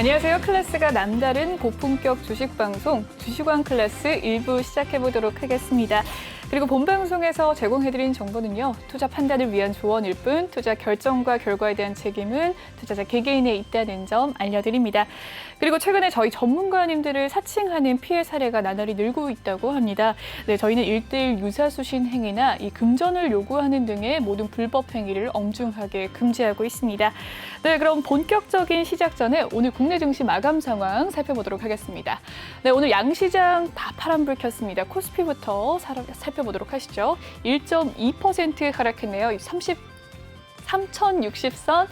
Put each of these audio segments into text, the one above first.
안녕하세요. 클래스가 남다른 고품격 주식 방송 주식왕 클래스 1부 시작해보도록 하겠습니다. 그리고 본 방송에서 제공해드린 정보는요, 투자 판단을 위한 조언일 뿐 투자 결정과 결과에 대한 책임은 투자자 개개인에 있다는 점 알려드립니다. 그리고 최근에 저희 전문가님들을 사칭하는 피해 사례가 나날이 늘고 있다고 합니다. 네, 저희는 1:1 유사수신 행위나 이 금전을 요구하는 등의 모든 불법 행위를 엄중하게 금지하고 있습니다. 네, 그럼 본격적인 시작 전에 오늘 국내 증시 마감 상황 살펴보도록 하겠습니다. 네, 오늘 양시장 다 파란불 켰습니다. 코스피부터 살펴보도록 하시죠. 1.2% 하락했네요. 3,060선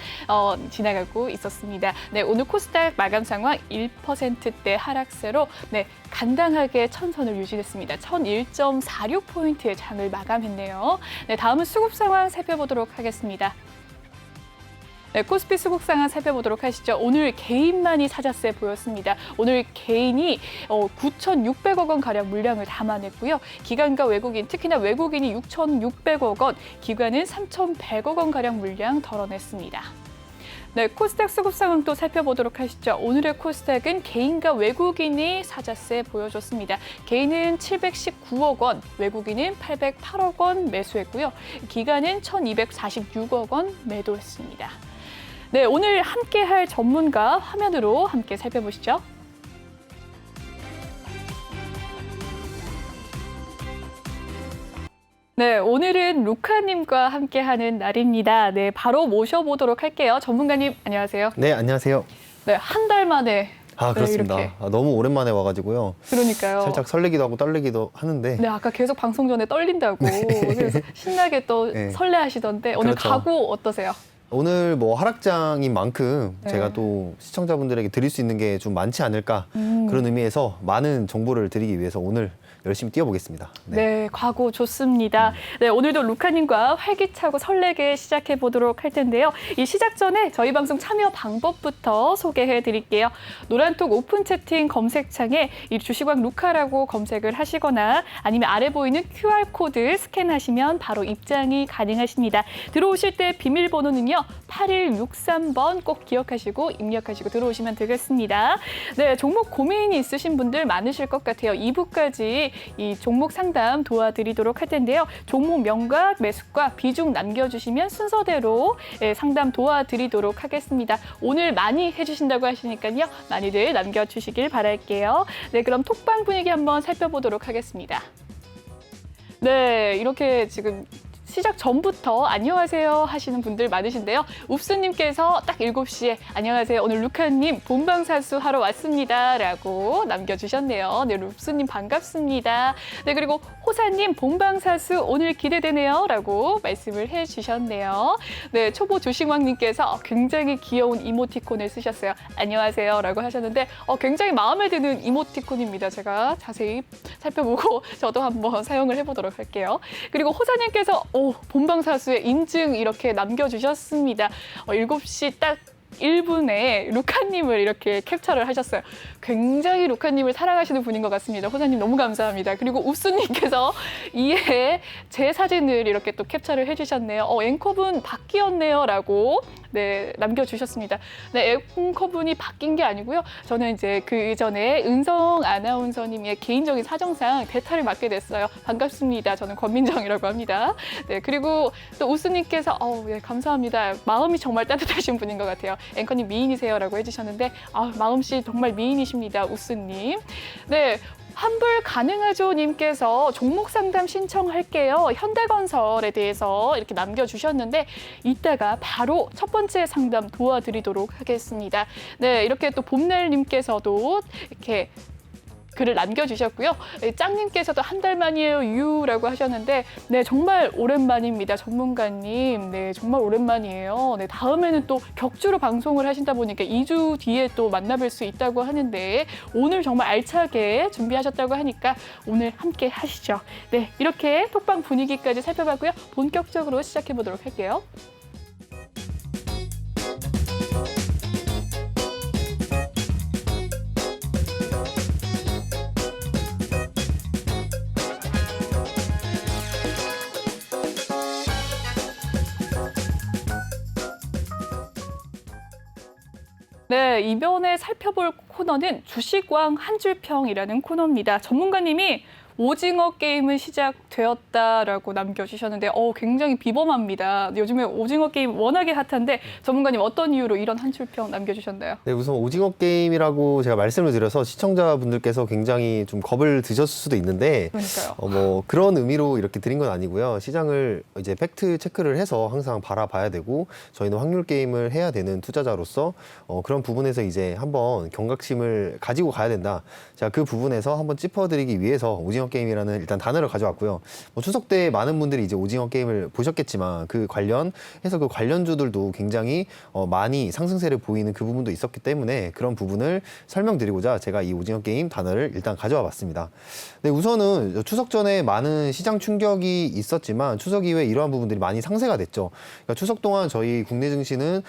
지나가고 있었습니다. 네, 오늘 코스닥 마감 상황 1%대 하락세로 간당하게 천선을 유지했습니다. 1,001.46포인트의 장을 마감했네요. 네, 다음은 수급 상황 살펴보도록 하겠습니다. 네, 코스피 수급 상황 살펴보도록 하시죠. 오늘 개인만이 사자세 보였습니다. 오늘 개인이 9,600억 원 가량 물량을 담아냈고요. 기관과 외국인, 특히나 외국인이 6,600억 원, 기관은 3,100억 원 가량 물량 덜어냈습니다. 네, 코스닥 수급 상황 또 살펴보도록 하시죠. 오늘의 코스닥은 개인과 외국인이 사자세 보여줬습니다. 개인은 719억 원, 외국인은 808억 원 매수했고요. 기관은 1,246억 원 매도했습니다. 네, 오늘 함께할 전문가 화면으로 함께 살펴보시죠. 네, 오늘은 루카님과 함께하는 날입니다. 네, 바로 모셔보도록 할게요. 전문가님, 안녕하세요. 네, 안녕하세요. 네, 한 달 만에. 그렇습니다. 네, 너무 오랜만에 와가지고요. 그러니까요. 살짝 설레기도 하고 떨리기도 하는데. 네, 아까 계속 방송 전에 떨린다고. 그래서 신나게 또 설레하시던데 오늘 그렇죠. 각오 어떠세요? 오늘 하락장인 만큼 제가 또 시청자분들에게 드릴 수 있는 게 좀 많지 않을까 그런 의미에서 많은 정보를 드리기 위해서 오늘 열심히 뛰어보겠습니다. 네, 각오 좋습니다. 네, 오늘도 루카님과 활기차고 설레게 시작해 보도록 할 텐데요. 이 시작 전에 저희 방송 참여 방법부터 소개해 드릴게요. 노란톡 오픈 채팅 검색창에 이 주식왕 루카라고 검색을 하시거나 아니면 아래 보이는 QR코드 스캔하시면 바로 입장이 가능하십니다. 들어오실 때 비밀번호는요, 8163번 꼭 기억하시고 입력하시고 들어오시면 되겠습니다. 네, 종목 고민이 있으신 분들 많으실 것 같아요. 2부까지 이 종목 상담 도와드리도록 할 텐데요. 종목명과 매수가 비중 남겨주시면 순서대로 상담 도와드리도록 하겠습니다. 오늘 많이 해주신다고 하시니까요. 많이들 남겨주시길 바랄게요. 네, 그럼 톡방 분위기 한번 살펴보도록 하겠습니다. 네, 이렇게 지금 시작 전부터 안녕하세요 하시는 분들 많으신데요. 웁스님께서 딱 7시에 안녕하세요. 오늘 루카님 본방사수 하러 왔습니다. 라고 남겨주셨네요. 네, 웁스님 반갑습니다. 네, 그리고 호사님 본방사수 오늘 기대되네요. 라고 말씀을 해주셨네요. 네, 초보 주식왕님께서 굉장히 귀여운 이모티콘을 쓰셨어요. 안녕하세요. 라고 하셨는데 굉장히 마음에 드는 이모티콘입니다. 제가 자세히 살펴보고 저도 한번 사용을 해보도록 할게요. 그리고 호사님께서 본방사수의 인증 이렇게 남겨주셨습니다. 7시 딱 1분에 루카님을 이렇게 캡처를 하셨어요. 굉장히 루카님을 사랑하시는 분인 것 같습니다. 호사님 너무 감사합니다. 그리고 웁스님께서 이에 제 사진을 이렇게 또 캡처를 해주셨네요. 앵커분 바뀌었네요. 라고 남겨주셨습니다. 네, 앵커분이 바뀐 게 아니고요. 저는 이제 그 전에 은성 아나운서님의 개인적인 사정상 대타를 맡게 됐어요. 반갑습니다. 저는 권민정이라고 합니다. 네, 그리고 또 우스님께서 감사합니다. 마음이 정말 따뜻하신 분인 것 같아요. 앵커님 미인이세요라고 해주셨는데 마음씨 정말 미인이십니다. 우스님. 네. 환불 가능하죠 님께서 종목 상담 신청할게요. 현대건설에 대해서 이렇게 남겨주셨는데 이따가 바로 첫 번째 상담 도와드리도록 하겠습니다. 네, 이렇게 또 봄날 님께서도 이렇게 글을 남겨주셨고요. 짱님께서도 한 달 만이에요, 유라고 하셨는데, 네, 정말 오랜만입니다. 전문가님. 네, 정말 오랜만이에요. 네, 다음에는 또 격주로 방송을 하신다 보니까 2주 뒤에 또 만나뵐 수 있다고 하는데, 오늘 정말 알차게 준비하셨다고 하니까 오늘 함께 하시죠. 네, 이렇게 톡방 분위기까지 살펴봤고요. 본격적으로 시작해 보도록 할게요. 네, 이번에 살펴볼 코너는 주식왕 한 줄평이라는 코너입니다. 전문가님이 오징어 게임은 시작되었다라고 남겨주셨는데 굉장히 비범합니다. 요즘에 오징어 게임 워낙에 핫한데 전문가님 어떤 이유로 이런 한 줄평 남겨주셨나요? 네, 우선 오징어 게임이라고 제가 말씀을 드려서 시청자분들께서 굉장히 좀 겁을 드셨을 수도 있는데 그러니까요. 뭐 그런 의미로 이렇게 드린 건 아니고요. 시장을 이제 팩트 체크를 해서 항상 바라봐야 되고 저희는 확률 게임을 해야 되는 투자자로서 그런 부분에서 이제 한번 경각심을 가지고 가야 된다. 자, 그 부분에서 한번 짚어드리기 위해서 오징어 게임이라는 일단 단어를 가져왔고요. 뭐 추석 때 많은 분들이 이제 오징어 게임을 보셨겠지만 그 관련해서 그 관련주들도 굉장히 많이 상승세를 보이는 그 부분도 있었기 때문에 그런 부분을 설명드리고자 제가 이 오징어 게임 단어를 일단 가져와 봤습니다. 네, 우선은 추석 전에 많은 시장 충격이 있었지만 추석 이후에 이러한 부분들이 많이 상쇄가 됐죠. 그러니까 추석 동안 저희 국내 증시는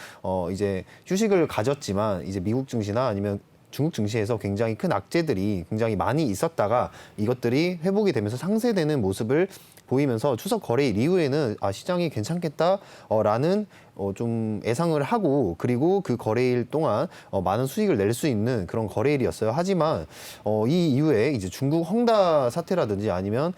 이제 휴식을 가졌지만 이제 미국 증시나 아니면 중국 증시에서 굉장히 큰 악재들이 굉장히 많이 있었다가 이것들이 회복이 되면서 상쇄되는 모습을 보이면서 추석 거래일 이후에는 시장이 괜찮겠다라는 좀 예상을 하고 그리고 그 거래일 동안 많은 수익을 낼 수 있는 그런 거래일이었어요. 하지만 이 이후에 이제 중국 헝다 사태라든지 아니면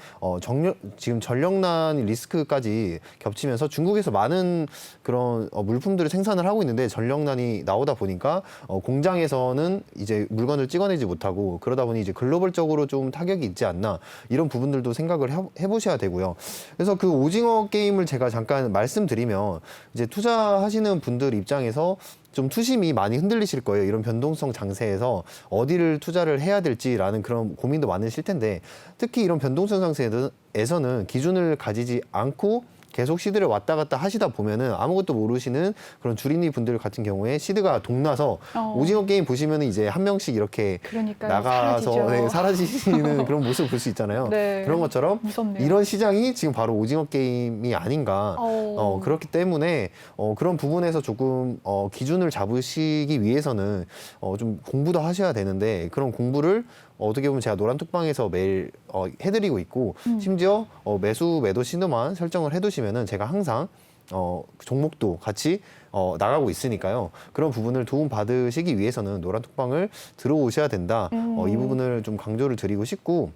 지금 전력난 리스크까지 겹치면서 중국에서 많은 그런 물품들을 생산을 하고 있는데 전력난이 나오다 보니까 공장에서는 이제 물건을 찍어내지 못하고 그러다 보니 이제 글로벌적으로 좀 타격이 있지 않나 이런 부분들도 생각을 해보셔야 되고요. 그래서 그 오징어 게임을 제가 잠깐 말씀드리면 이제 투자하시는 분들 입장에서 좀 투심이 많이 흔들리실 거예요. 이런 변동성 장세에서 어디를 투자를 해야 될지라는 그런 고민도 많으실 텐데 특히 이런 변동성 장세에서는 기준을 가지지 않고 계속 시드를 왔다 갔다 하시다 보면은 아무것도 모르시는 그런 주린이 분들 같은 경우에 시드가 동나서 오징어 게임 보시면은 이제 한 명씩 이렇게 그러니까요. 나가서 사라지시는 그런 모습을 볼 수 있잖아요. 네. 그런 것처럼 무섭네요. 이런 시장이 지금 바로 오징어 게임이 아닌가. 그렇기 때문에 그런 부분에서 조금 기준을 잡으시기 위해서는 좀 공부도 하셔야 되는데 그런 공부를 어떻게 보면 제가 노란톡방에서 매일 해드리고 있고 심지어 매수 매도 신호만 설정을 해두시면은 제가 항상 종목도 같이 나가고 있으니까요. 그런 부분을 도움 받으시기 위해서는 노란톡방을 들어오셔야 된다. 이 부분을 좀 강조를 드리고 싶고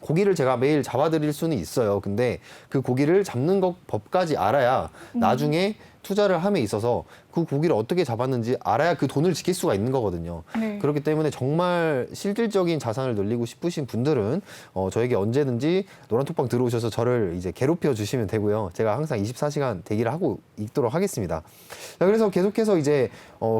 고기를 제가 매일 잡아드릴 수는 있어요. 근데 그 고기를 잡는 법까지 알아야 나중에 투자를 함에 있어서 그 고기를 어떻게 잡았는지 알아야 그 돈을 지킬 수가 있는 거거든요. 네. 그렇기 때문에 정말 실질적인 자산을 늘리고 싶으신 분들은 저에게 언제든지 노란톡방 들어오셔서 저를 이제 괴롭혀 주시면 되고요. 제가 항상 24시간 대기를 하고 있도록 하겠습니다. 자, 그래서 계속해서 이제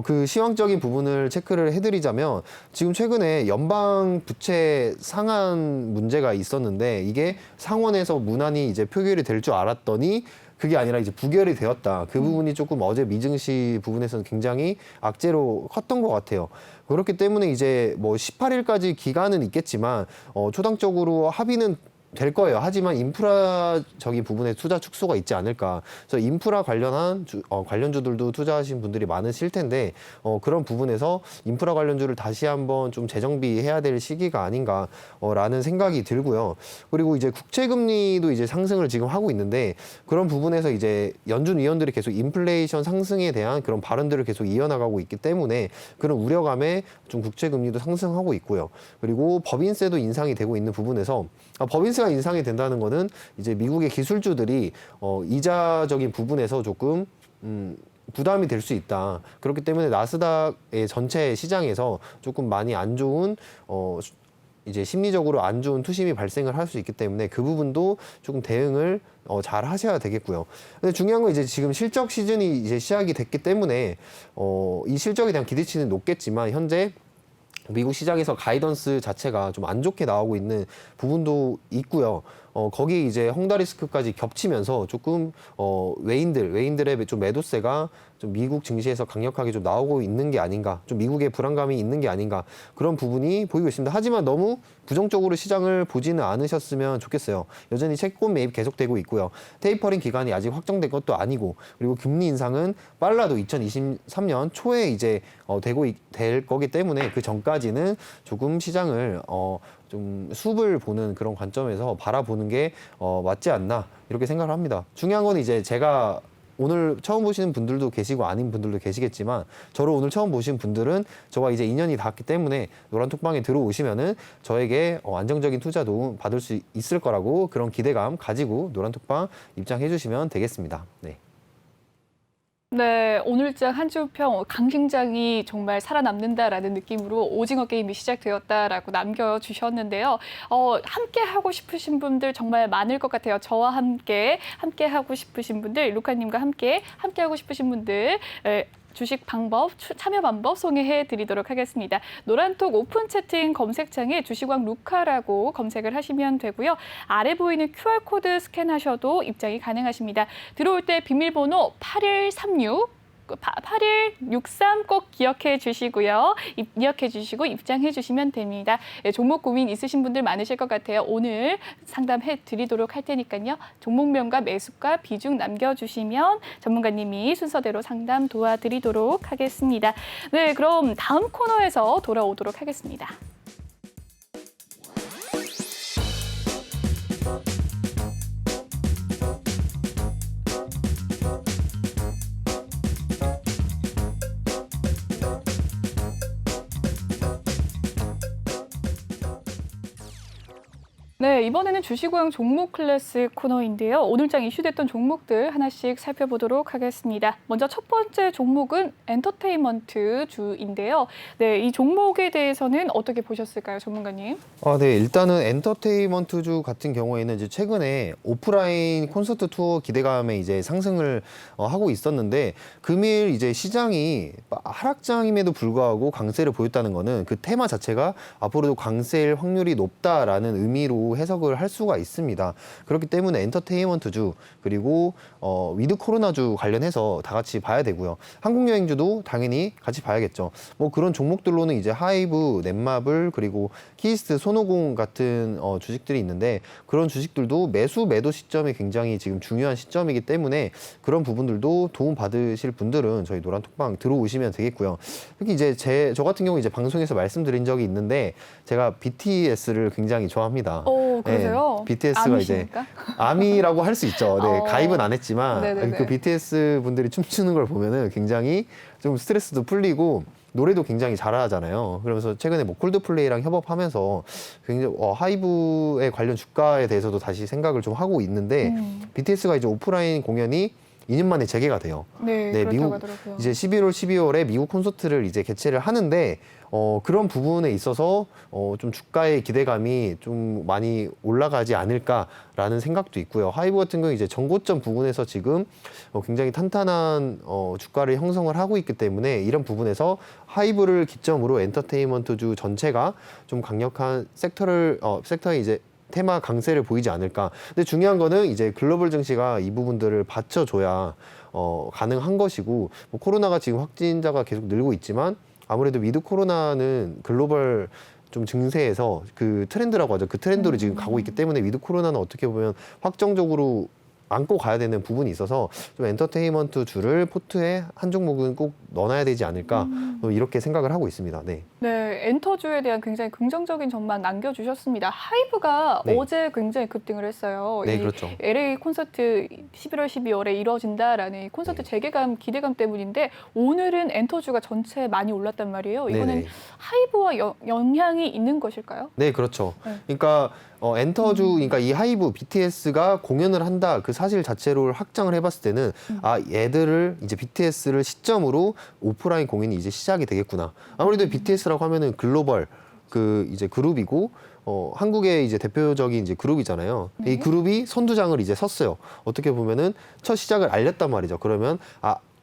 그 시황적인 부분을 체크를 해드리자면 지금 최근에 연방 부채 상한 문제가 있었는데 이게 상원에서 무난히 이제 표결이 될 줄 알았더니 그게 아니라 이제 부결이 되었다. 그 부분이 조금 어제 미증시 부분에서는 굉장히 악재로 컸던 것 같아요. 그렇기 때문에 이제 뭐 18일까지 기간은 있겠지만 초당적으로 합의는 될 거예요. 하지만 인프라적인 부분에 투자 축소가 있지 않을까. 그래서 인프라 관련한 관련주들도 투자하신 분들이 많으실 텐데 그런 부분에서 인프라 관련주를 다시 한번 좀 재정비해야 될 시기가 아닌가라는 생각이 들고요. 그리고 이제 국채 금리도 이제 상승을 지금 하고 있는데 그런 부분에서 이제 연준 위원들이 계속 인플레이션 상승에 대한 그런 발언들을 계속 이어나가고 있기 때문에 그런 우려감에 좀 국채 금리도 상승하고 있고요. 그리고 법인세도 인상이 되고 있는 부분에서 법인세가 인상이 된다는 거는 이제 미국의 기술주들이 이자적인 부분에서 조금 부담이 될 수 있다. 그렇기 때문에 나스닥의 전체 시장에서 조금 많이 안 좋은 이제 심리적으로 안 좋은 투심이 발생을 할 수 있기 때문에 그 부분도 조금 대응을 잘 하셔야 되겠고요. 근데 중요한 건 이제 지금 실적 시즌이 이제 시작이 됐기 때문에 이 실적에 대한 기대치는 높겠지만 현재 미국 시장에서 가이던스 자체가 좀 안 좋게 나오고 있는 부분도 있고요. 거기 이제 헝다 리스크까지 겹치면서 조금 외인들의 좀 매도세가 좀 미국 증시에서 강력하게 좀 나오고 있는 게 아닌가, 좀 미국의 불안감이 있는 게 아닌가 그런 부분이 보이고 있습니다. 하지만 너무 부정적으로 시장을 보지는 않으셨으면 좋겠어요. 여전히 채권 매입 계속되고 있고요. 테이퍼링 기간이 아직 확정된 것도 아니고 그리고 금리 인상은 빨라도 2023년 초에 이제 될 거기 때문에 그 전까지는 조금 시장을 좀 숲을 보는 그런 관점에서 바라보는 게 맞지 않나 이렇게 생각을 합니다. 중요한 건 이제 제가 오늘 처음 보시는 분들도 계시고 아닌 분들도 계시겠지만 저를 오늘 처음 보신 분들은 저와 이제 인연이 닿았기 때문에 노란톡방에 들어오시면은 저에게 안정적인 투자 도움 받을 수 있을 거라고 그런 기대감 가지고 노란톡방 입장해 주시면 되겠습니다. 네. 네, 오늘장 한 주 평 강심장이 정말 살아남는다라는 느낌으로 오징어 게임이 시작되었다라고 남겨주셨는데요. 함께 하고 싶으신 분들 정말 많을 것 같아요. 저와 함께 하고 싶으신 분들, 루카님과 함께 하고 싶으신 분들. 주식 방법, 참여 방법 소개해 드리도록 하겠습니다. 노란톡 오픈 채팅 검색창에 주식왕 루카라고 검색을 하시면 되고요. 아래 보이는 QR코드 스캔하셔도 입장이 가능하십니다. 들어올 때 비밀번호 8163 꼭 기억해 주시고요. 기억해 주시고 입장해 주시면 됩니다. 종목 고민 있으신 분들 많으실 것 같아요. 오늘 상담해 드리도록 할 테니까요. 종목명과 매수가 비중 남겨주시면 전문가님이 순서대로 상담 도와드리도록 하겠습니다. 네, 그럼 다음 코너에서 돌아오도록 하겠습니다. 네, 이번에는 주식왕 종목 클래스 코너인데요. 오늘장 이슈됐던 종목들 하나씩 살펴보도록 하겠습니다. 먼저 첫 번째 종목은 엔터테인먼트 주인데요. 네, 이 종목에 대해서는 어떻게 보셨을까요, 전문가님? 네, 일단은 엔터테인먼트주 같은 경우에는 이제 최근에 오프라인 콘서트 투어 기대감에 이제 상승을 하고 있었는데 금일 이제 시장이 하락장임에도 불구하고 강세를 보였다는 거는 그 테마 자체가 앞으로도 강세일 확률이 높다라는 의미로 해석을 할 수가 있습니다. 그렇기 때문에 엔터테인먼트주 그리고 위드 코로나주 관련해서 다 같이 봐야 되고요. 항공여행주도 당연히 같이 봐야겠죠. 뭐 그런 종목들로는 이제 하이브, 넷마블 그리고 키스트, 손오공 같은 주식들이 있는데 그런 주식들도 매수 매도 시점이 굉장히 지금 중요한 시점이기 때문에 그런 부분들도 도움 받으실 분들은 저희 노란톡방 들어오시면 되겠고요. 특히 이제 저 같은 경우 이제 방송에서 말씀드린 적이 있는데 제가 BTS를 굉장히 좋아합니다. 그러세요? 네, BTS가 이제 아미라고 할 수 있죠. 네, 가입은 안 했지만 네네네. 그 BTS 분들이 춤추는 걸 보면은 굉장히 좀 스트레스도 풀리고 노래도 굉장히 잘하잖아요. 그러면서 최근에 뭐 콜드플레이랑 협업하면서 굉장히 하이브의 관련 주가에 대해서도 다시 생각을 좀 하고 있는데 BTS가 이제 오프라인 공연이 2년 만에 재개가 돼요. 네, 그렇다고 미국 하더라고요. 이제 11월, 12월에 미국 콘서트를 이제 개최를 하는데 그런 부분에 있어서 좀 주가의 기대감이 좀 많이 올라가지 않을까라는 생각도 있고요. 하이브 같은 경우 이제 전고점 부분에서 지금 굉장히 탄탄한 주가를 형성을 하고 있기 때문에 이런 부분에서 하이브를 기점으로 엔터테인먼트주 전체가 좀 강력한 섹터에 이제 테마 강세를 보이지 않을까. 근데 중요한 거는 이제 글로벌 증시가 이 부분들을 받쳐줘야 가능한 것이고 뭐 코로나가 지금 확진자가 계속 늘고 있지만 아무래도 위드 코로나는 글로벌 좀 증세에서 그 트렌드라고 하죠. 그 트렌드로 지금 가고 있기 때문에 위드 코로나는 어떻게 보면 확정적으로 안고 가야 되는 부분이 있어서 좀 엔터테인먼트 주를 포트에 한 종목은 꼭 넣어놔야 되지 않을까 이렇게 생각을 하고 있습니다. 네. 네, 엔터주에 대한 굉장히 긍정적인 전망 남겨주셨습니다. 하이브가 네. 어제 굉장히 급등을 했어요. 네, 이 그렇죠. LA 콘서트 11월, 12월에 이뤄진다라는 이 콘서트 네. 재개감, 기대감 때문인데 오늘은 엔터주가 전체 많이 올랐단 말이에요. 이거는 네네. 하이브와 영향이 있는 것일까요? 네, 그렇죠. 네. 그러니까 엔터주, 그러니까 이 하이브 BTS가 공연을 한다 그 사실 자체로 확장을 해봤을 때는 얘들을 이제 BTS를 시점으로 오프라인 공연이 이제 시작이 되겠구나. 아무래도 BTS라고 하면은 글로벌 그 이제 그룹이고 한국의 이제 대표적인 이제 그룹이잖아요. 네. 이 그룹이 선두장을 이제 섰어요. 어떻게 보면은 첫 시작을 알렸단 말이죠. 그러면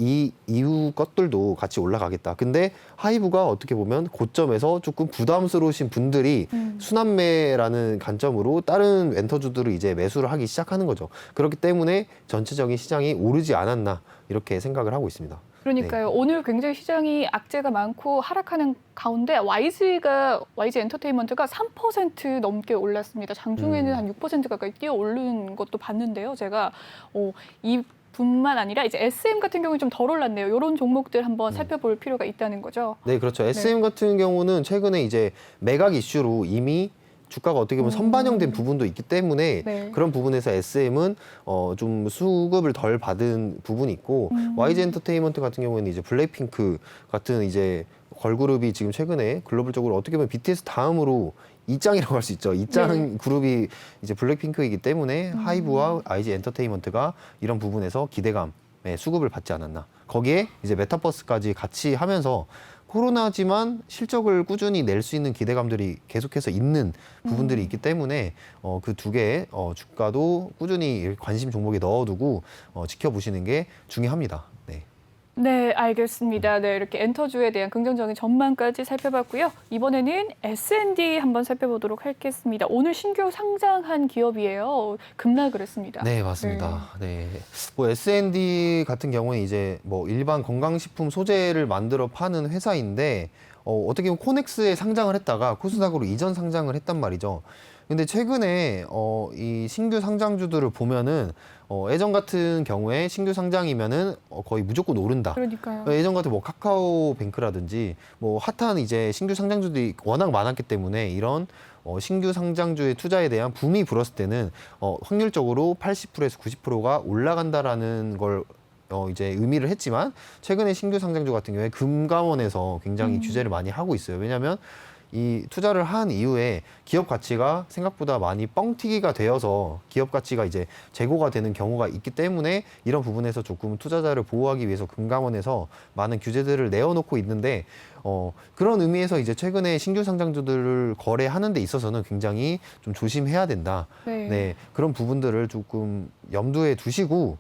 이 이후 것들도 같이 올라가겠다. 근데 하이브가 어떻게 보면 고점에서 조금 부담스러우신 분들이 순환매라는 관점으로 다른 엔터주들을 이제 매수를 하기 시작하는 거죠. 그렇기 때문에 전체적인 시장이 오르지 않았나 이렇게 생각을 하고 있습니다. 그러니까요. 오늘 굉장히 시장이 악재가 많고 하락하는 가운데 YG 엔터테인먼트가 3% 넘게 올랐습니다. 장중에는 한 6% 가까이 뛰어 오른 것도 봤는데요. 제가 이뿐만 아니라 이제 SM 같은 경우는 좀 덜 올랐네요. 이런 종목들 한번 살펴볼 필요가 있다는 거죠. 네, 그렇죠. SM 같은 경우는 최근에 이제 매각 이슈로 이미 주가가 어떻게 보면 선반영된 부분도 있기 때문에 네. 그런 부분에서 SM은 좀 수급을 덜 받은 부분이 있고 YG 엔터테인먼트 같은 경우에는 이제 블랙핑크 같은 이제 걸그룹이 지금 최근에 글로벌적으로 어떻게 보면 BTS 다음으로 2짱이라고 할 수 있죠. 2짱 그룹이 이제 블랙핑크이기 때문에 하이브와 YG 엔터테인먼트가 이런 부분에서 기대감의 수급을 받지 않았나. 거기에 이제 메타버스까지 같이 하면서 코로나지만 실적을 꾸준히 낼 수 있는 기대감들이 계속해서 있는 부분들이 있기 때문에 그 두 개의 주가도 꾸준히 관심 종목에 넣어두고 지켜보시는 게 중요합니다. 네. 네, 알겠습니다. 네, 이렇게 엔터주에 대한 긍정적인 전망까지 살펴봤고요. 이번에는 S&D 한번 살펴보도록 하겠습니다. 오늘 신규 상장한 기업이에요. 급락을 했습니다. 네, 맞습니다. 네. 뭐 S&D 같은 경우는 이제 뭐 일반 건강식품 소재를 만들어 파는 회사인데 어떻게 보면 코넥스에 상장을 했다가 코스닥으로 이전 상장을 했단 말이죠. 근데 최근에 이 신규 상장주들을 보면은 예전 같은 경우에 신규 상장이면은 거의 무조건 오른다. 그러니까요. 예전 같은 뭐 카카오뱅크라든지 뭐 핫한 이제 신규 상장주들이 워낙 많았기 때문에 이런 신규 상장주의 투자에 대한 붐이 불었을 때는 확률적으로 80%에서 90%가 올라간다라는 걸 이제 의미를 했지만 최근에 신규 상장주 같은 경우에 금감원에서 굉장히 규제를 많이 하고 있어요. 왜냐하면 이 투자를 한 이후에 기업 가치가 생각보다 많이 뻥튀기가 되어서 기업 가치가 이제 재고가 되는 경우가 있기 때문에 이런 부분에서 조금 투자자를 보호하기 위해서 금감원에서 많은 규제들을 내어놓고 있는데 그런 의미에서 이제 최근에 신규 상장주들을 거래하는 데 있어서는 굉장히 좀 조심해야 된다. 네. 네, 그런 부분들을 조금 염두에 두시고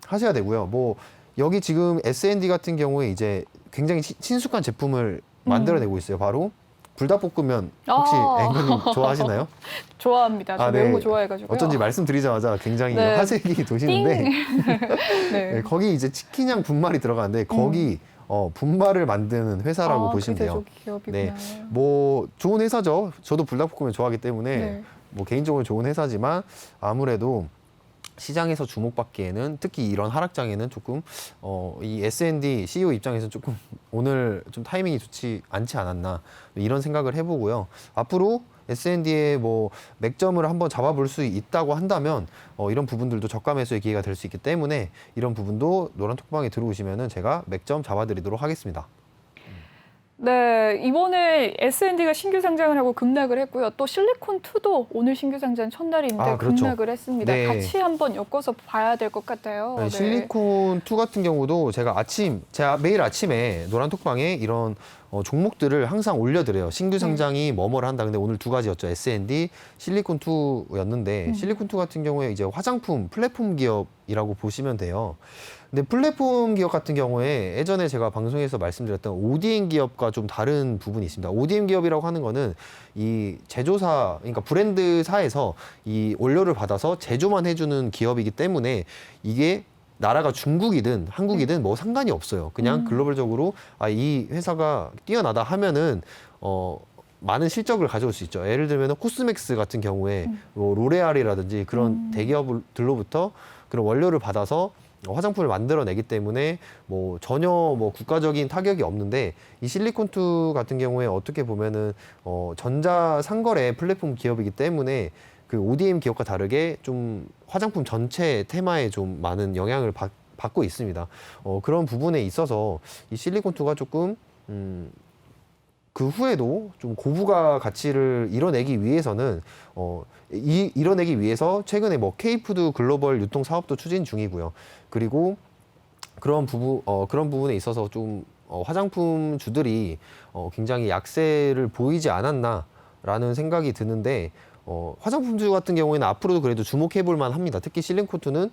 하셔야 되고요. 뭐 여기 지금 S&D 같은 경우에 이제 굉장히 친숙한 제품을 만들어내고 있어요. 바로 불닭볶음면 혹시 앵커님 좋아하시나요? 좋아합니다. 저 매운 거 좋아해가지고요. 어쩐지 말씀드리자마자 굉장히 네. 화색이 도시는데 네. 네, 거기 이제 치킨향 분말이 들어가는데 거기 분말을 만드는 회사라고 보시면 그 돼요. 제조기업이구나. 네, 뭐 좋은 회사죠. 저도 불닭볶음면 좋아하기 때문에 네. 뭐 개인적으로 좋은 회사지만 아무래도 시장에서 주목받기에는 특히 이런 하락장에는 조금 이 S&D CEO 입장에서는 조금 오늘 좀 타이밍이 좋지 않지 않았나 이런 생각을 해보고요. 앞으로 S&D의 뭐 맥점을 한번 잡아볼 수 있다고 한다면 이런 부분들도 저가 매수의 기회가 될 수 있기 때문에 이런 부분도 노란톡방에 들어오시면은 제가 맥점 잡아드리도록 하겠습니다. 네, 이번에 S&D가 신규 상장을 하고 급락을 했고요. 또 실리콘2도 오늘 신규 상장 첫날인데 그렇죠. 급락을 했습니다. 네. 같이 한번 엮어서 봐야 될 것 같아요. 네, 실리콘2 같은 경우도 제가 매일 아침에 노란톡방에 이런 종목들을 항상 올려드려요. 신규 상장이 뭐뭐를 한다. 근데 오늘 두 가지였죠. S&D, 실리콘2였는데 실리콘2 같은 경우에 이제 화장품 플랫폼 기업이라고 보시면 돼요. 근데 플랫폼 기업 같은 경우에 예전에 제가 방송에서 말씀드렸던 ODM 기업과 좀 다른 부분이 있습니다. ODM 기업이라고 하는 거는 이 제조사, 그러니까 브랜드사에서 이 원료를 받아서 제조만 해주는 기업이기 때문에 이게 나라가 중국이든 한국이든 뭐 상관이 없어요. 그냥 글로벌적으로 이 회사가 뛰어나다 하면은 많은 실적을 가져올 수 있죠. 예를 들면 코스맥스 같은 경우에 뭐 로레알이라든지 그런 대기업들로부터 그런 원료를 받아서 화장품을 만들어내기 때문에 뭐 전혀 뭐 국가적인 타격이 없는데 이 실리콘2 같은 경우에 어떻게 보면은 전자상거래 플랫폼 기업이기 때문에 그 ODM 기업과 다르게 좀 화장품 전체 테마에 좀 많은 영향을 받고 있습니다. 그런 부분에 있어서 이 실리콘2가 조금 그 후에도 좀 고부가 가치를 이뤄내기 위해서는 이뤄내기 위해서 최근에 뭐 K푸드 글로벌 유통 사업도 추진 중이고요. 그리고 그런 부분에 있어서 좀 화장품 주들이 굉장히 약세를 보이지 않았나라는 생각이 드는데 화장품주 같은 경우에는 앞으로도 그래도 주목해볼 만합니다. 특히 실리콘2는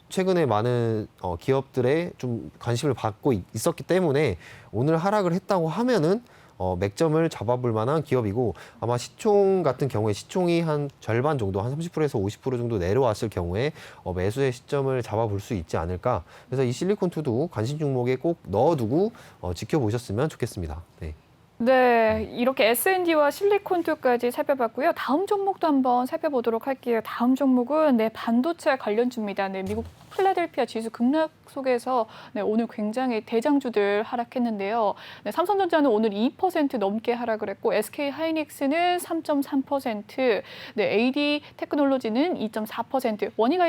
최근에 많은 기업들의 좀 관심을 받고 있었기 때문에 오늘 하락을 했다고 하면은 맥점을 잡아볼 만한 기업이고 아마 시총 같은 경우에 시총이 한 절반 정도 한 30%에서 50% 정도 내려왔을 경우에 매수의 시점을 잡아볼 수 있지 않을까. 그래서 이 실리콘2도 관심 종목에 꼭 넣어두고 지켜보셨으면 좋겠습니다. 네. 네, 이렇게 S&D와 실리콘투까지 살펴봤고요. 다음 종목도 한번 살펴보도록 할게요. 다음 종목은 반도체 관련주입니다. 미국 필라델피아 지수 급락 속에서 오늘 굉장히 대장주들 하락했는데요. 삼성전자는 오늘 2% 넘게 하락을 했고 SK 하이닉스는 3.3%, AD 테크놀로지는 2.4%, 원익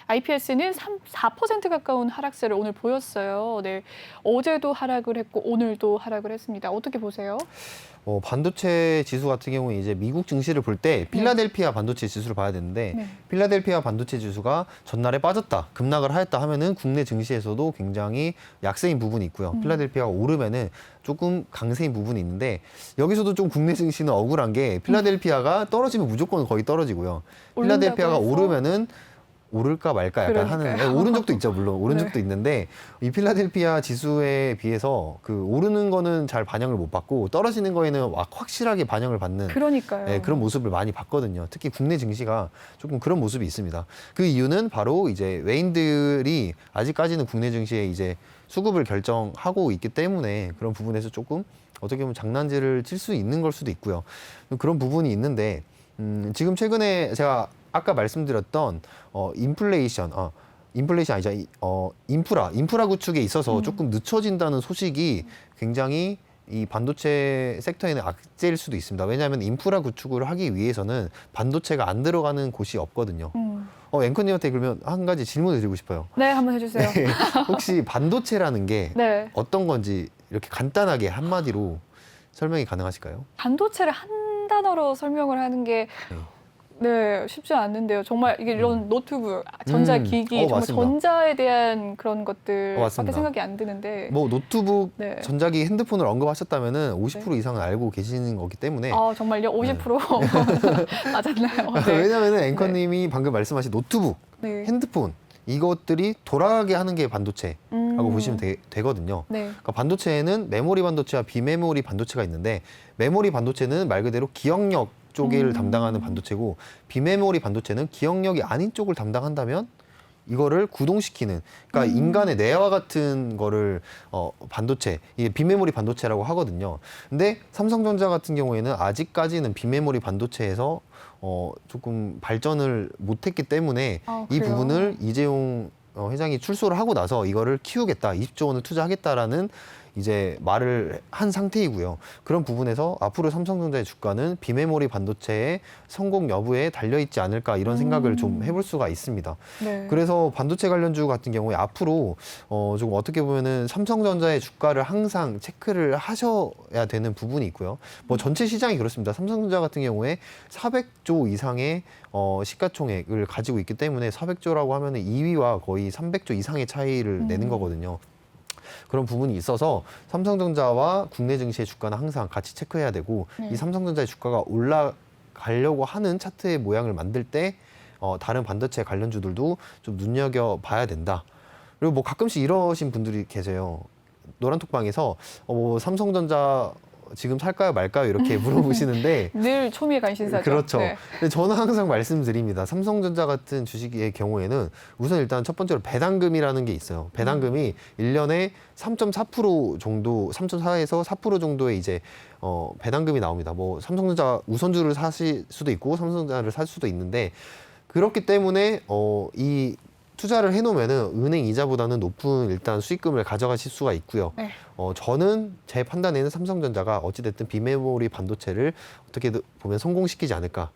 IPS는 4% 가까운 하락세를 오늘 보였어요. 어제도 하락을 했고 오늘도 하락을 했습니다. 어떻게 보세요? 반도체 지수 같은 경우는 이제 미국 증시를 볼 때 필라델피아 반도체 지수를 봐야 되는데 필라델피아 반도체 지수가 전날에 빠졌다, 급락을 하였다 하면은 국내 증시에서도 굉장히 약세인 부분이 있고요. 필라델피아가 오르면은 조금 강세인 부분이 있는데 여기서도 좀 국내 증시는 억울한 게 필라델피아가 떨어지면 무조건 거의 떨어지고요. 필라델피아가 오르면은 오를까 말까 약간 하는, 오른 적도 있죠, 물론 오른 적도 있는데 이 필라델피아 지수에 비해서 그 오르는 거는 잘 반영을 못 받고 떨어지는 거에는 확실하게 반영을 받는 그러니까요. 그런 모습을 많이 봤거든요. 특히 국내 증시가 조금 그런 모습이 있습니다. 그 이유는 바로 이제 외인들이 아직까지는 국내 증시에 이제 수급을 결정하고 있기 때문에 그런 부분에서 조금 어떻게 보면 장난질을 칠 수 있는 걸 수도 있고요. 그런 부분이 있는데 지금 최근에 제가 아까 말씀드렸던 인플레이션 아니죠. 인프라 구축에 있어서 조금 늦춰진다는 소식이 굉장히 이 반도체 섹터에는 악재일 수도 있습니다. 왜냐하면 인프라 구축을 하기 위해서는 반도체가 안 들어가는 곳이 없거든요. 앵커님한테 그러면 한 가지 질문을 드리고 싶어요. 네, 한번 해주세요. 네, 혹시 반도체라는 게 어떤 건지 이렇게 간단하게 한마디로 설명이 가능하실까요? 반도체를 한 단어로 설명을 하는 게 쉽지 않는데요. 정말 이게 이런 노트북, 전자기기, 정말 맞습니다. 전자에 대한 그런 것들밖에 맞습니다. 생각이 안 드는데. 뭐 노트북, 전자기기, 핸드폰을 언급하셨다면은 50% 이상은 알고 계시는 거기 때문에. 정말요? 50% 맞았나요? 왜냐면은 앵커님이 방금 말씀하신 노트북, 핸드폰 이것들이 돌아가게 하는 게 반도체라고 보시면 되거든요. 그러니까 반도체에는 메모리 반도체와 비메모리 반도체가 있는데 메모리 반도체는 말 그대로 기억력 쪽을 담당하는 반도체고 비메모리 반도체는 기억력이 아닌 쪽을 담당한다면 이거를 구동시키는, 그러니까 인간의 뇌와 같은 거를 반도체, 이게 비메모리 반도체라고 하거든요. 근데 삼성전자 같은 경우에는 아직까지는 비메모리 반도체에서 조금 발전을 못했기 때문에 이 부분을 이재용 회장이 출소를 하고 나서 이거를 키우겠다, 20조 원을 투자하겠다라는 이제 말을 한 상태이고요. 그런 부분에서 앞으로 삼성전자의 주가는 비메모리 반도체의 성공 여부에 달려있지 않을까 이런 생각을 좀 해볼 수가 있습니다. 그래서 반도체 관련주 같은 경우에 앞으로 좀 어떻게 보면은 삼성전자의 주가를 항상 체크를 하셔야 되는 부분이 있고요. 뭐 전체 시장이 그렇습니다. 삼성전자 같은 경우에 400조 이상의 시가총액을 가지고 있기 때문에 400조라고 하면은 2위와 거의 300조 이상의 차이를 내는 거거든요. 그런 부분이 있어서 삼성전자와 국내 증시의 주가는 항상 같이 체크해야 되고 이 삼성전자의 주가가 올라가려고 하는 차트의 모양을 만들 때 다른 반도체 관련주들도 좀 눈여겨봐야 된다. 그리고 뭐 가끔씩 이러신 분들이 계세요. 노란톡방에서 뭐 삼성전자 지금 살까요 말까요 이렇게 물어보시는데 늘 초미의 관심사죠. 그렇죠. 근데 저는 항상 말씀드립니다. 삼성전자 같은 주식의 경우에는 우선 일단 첫 번째로 배당금이라는 게 있어요. 배당금이 1년에 3.4% 정도, 3.4에서 4% 정도의 이제 배당금이 나옵니다. 뭐 삼성전자 우선주를 사실 수도 있고 삼성전자를 살 수도 있는데 그렇기 때문에 이 투자를 해놓으면은 은행 이자보다는 높은 일단 수익금을 가져가실 수가 있고요. 저는 제 판단에는 삼성전자가 어찌됐든 비메모리 반도체를 어떻게 보면 성공시키지 않을까.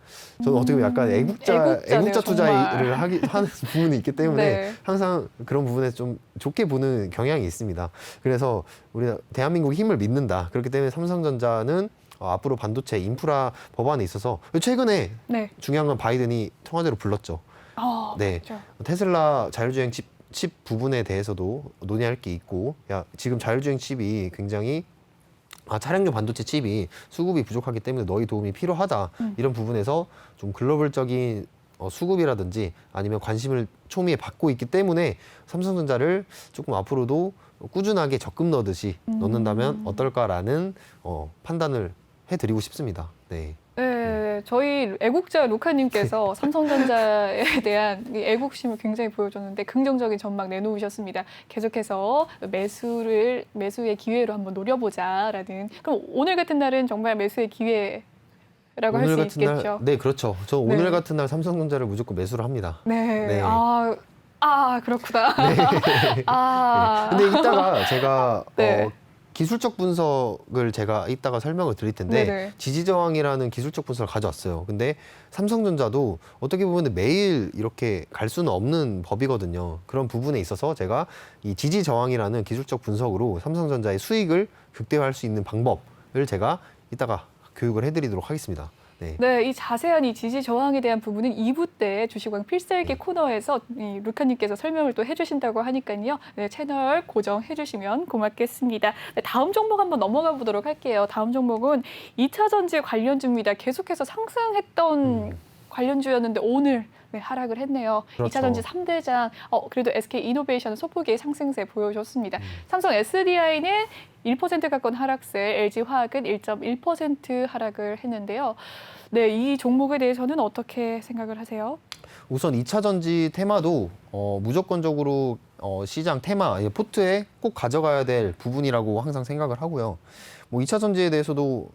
저는 어떻게 보면 약간 애국자 투자를 하는 부분이 있기 때문에 항상 그런 부분에서 좀 좋게 보는 경향이 있습니다. 그래서 우리 대한민국의 힘을 믿는다. 그렇기 때문에 삼성전자는 앞으로 반도체 인프라 법안에 있어서 최근에 중요한 건 바이든이 청와대로 불렀죠. 그렇죠. 테슬라 자율주행 칩 부분에 대해서도 논의할 게 있고, 지금 자율주행 칩이 굉장히 차량용 반도체 칩이 수급이 부족하기 때문에 너희 도움이 필요하다. 이런 부분에서 좀 글로벌적인 수급이라든지 아니면 관심을 초미에 받고 있기 때문에 삼성전자를 조금 앞으로도 꾸준하게 적금 넣듯이 넣는다면 어떨까라는 판단을 해드리고 싶습니다. 네, 저희 애국자 루카님께서 삼성전자에 대한 이 애국심을 굉장히 보여줬는데 긍정적인 전망 내놓으셨습니다. 계속해서 매수의 기회로 한번 노려보자라는. 그럼 오늘 같은 날은 정말 매수의 기회라고 할 수 있겠죠. 네, 그렇죠. 저 네. 오늘 같은 날 삼성전자를 무조건 매수를 합니다. 네. 네. 그렇구나. 네. 근데 이따가 제가 네. 기술적 분석을 제가 이따가 설명을 드릴 텐데 네네. 지지 저항이라는 기술적 분석을 가져왔어요. 근데 삼성전자도 어떻게 보면 매일 이렇게 갈 수는 없는 법이거든요. 그런 부분에 있어서 제가 이 지지 저항이라는 기술적 분석으로 삼성전자의 수익을 극대화할 수 있는 방법을 제가 이따가 교육을 해드리도록 하겠습니다. 네. 네, 이 자세한 이 지지 저항에 대한 부분은 2부 때 주식왕 필살기 코너에서 이 루카님께서 설명을 또 해주신다고 하니까요. 네, 채널 고정해 주시면 고맙겠습니다. 네, 다음 종목 한번 넘어가 보도록 할게요. 다음 종목은 2차 전지 관련주입니다. 계속해서 상승했던 관련주였는데 오늘 하락을 했네요. 그렇죠. 2차 전지 3대장, 그래도 SK 이노베이션 소폭의 상승세 보여줬습니다. 삼성 SDI는 1% 가까운 하락세, LG 화학은 1.1% 하락을 했는데요. 네, 이 종목에 대해서는 어떻게 생각을 하세요? 우선 2차 전지 테마도 무조건적으로 시장 테마, 포트에 꼭 가져가야 될 부분이라고 항상 생각을 하고요. 뭐 2차 전지에 대해서도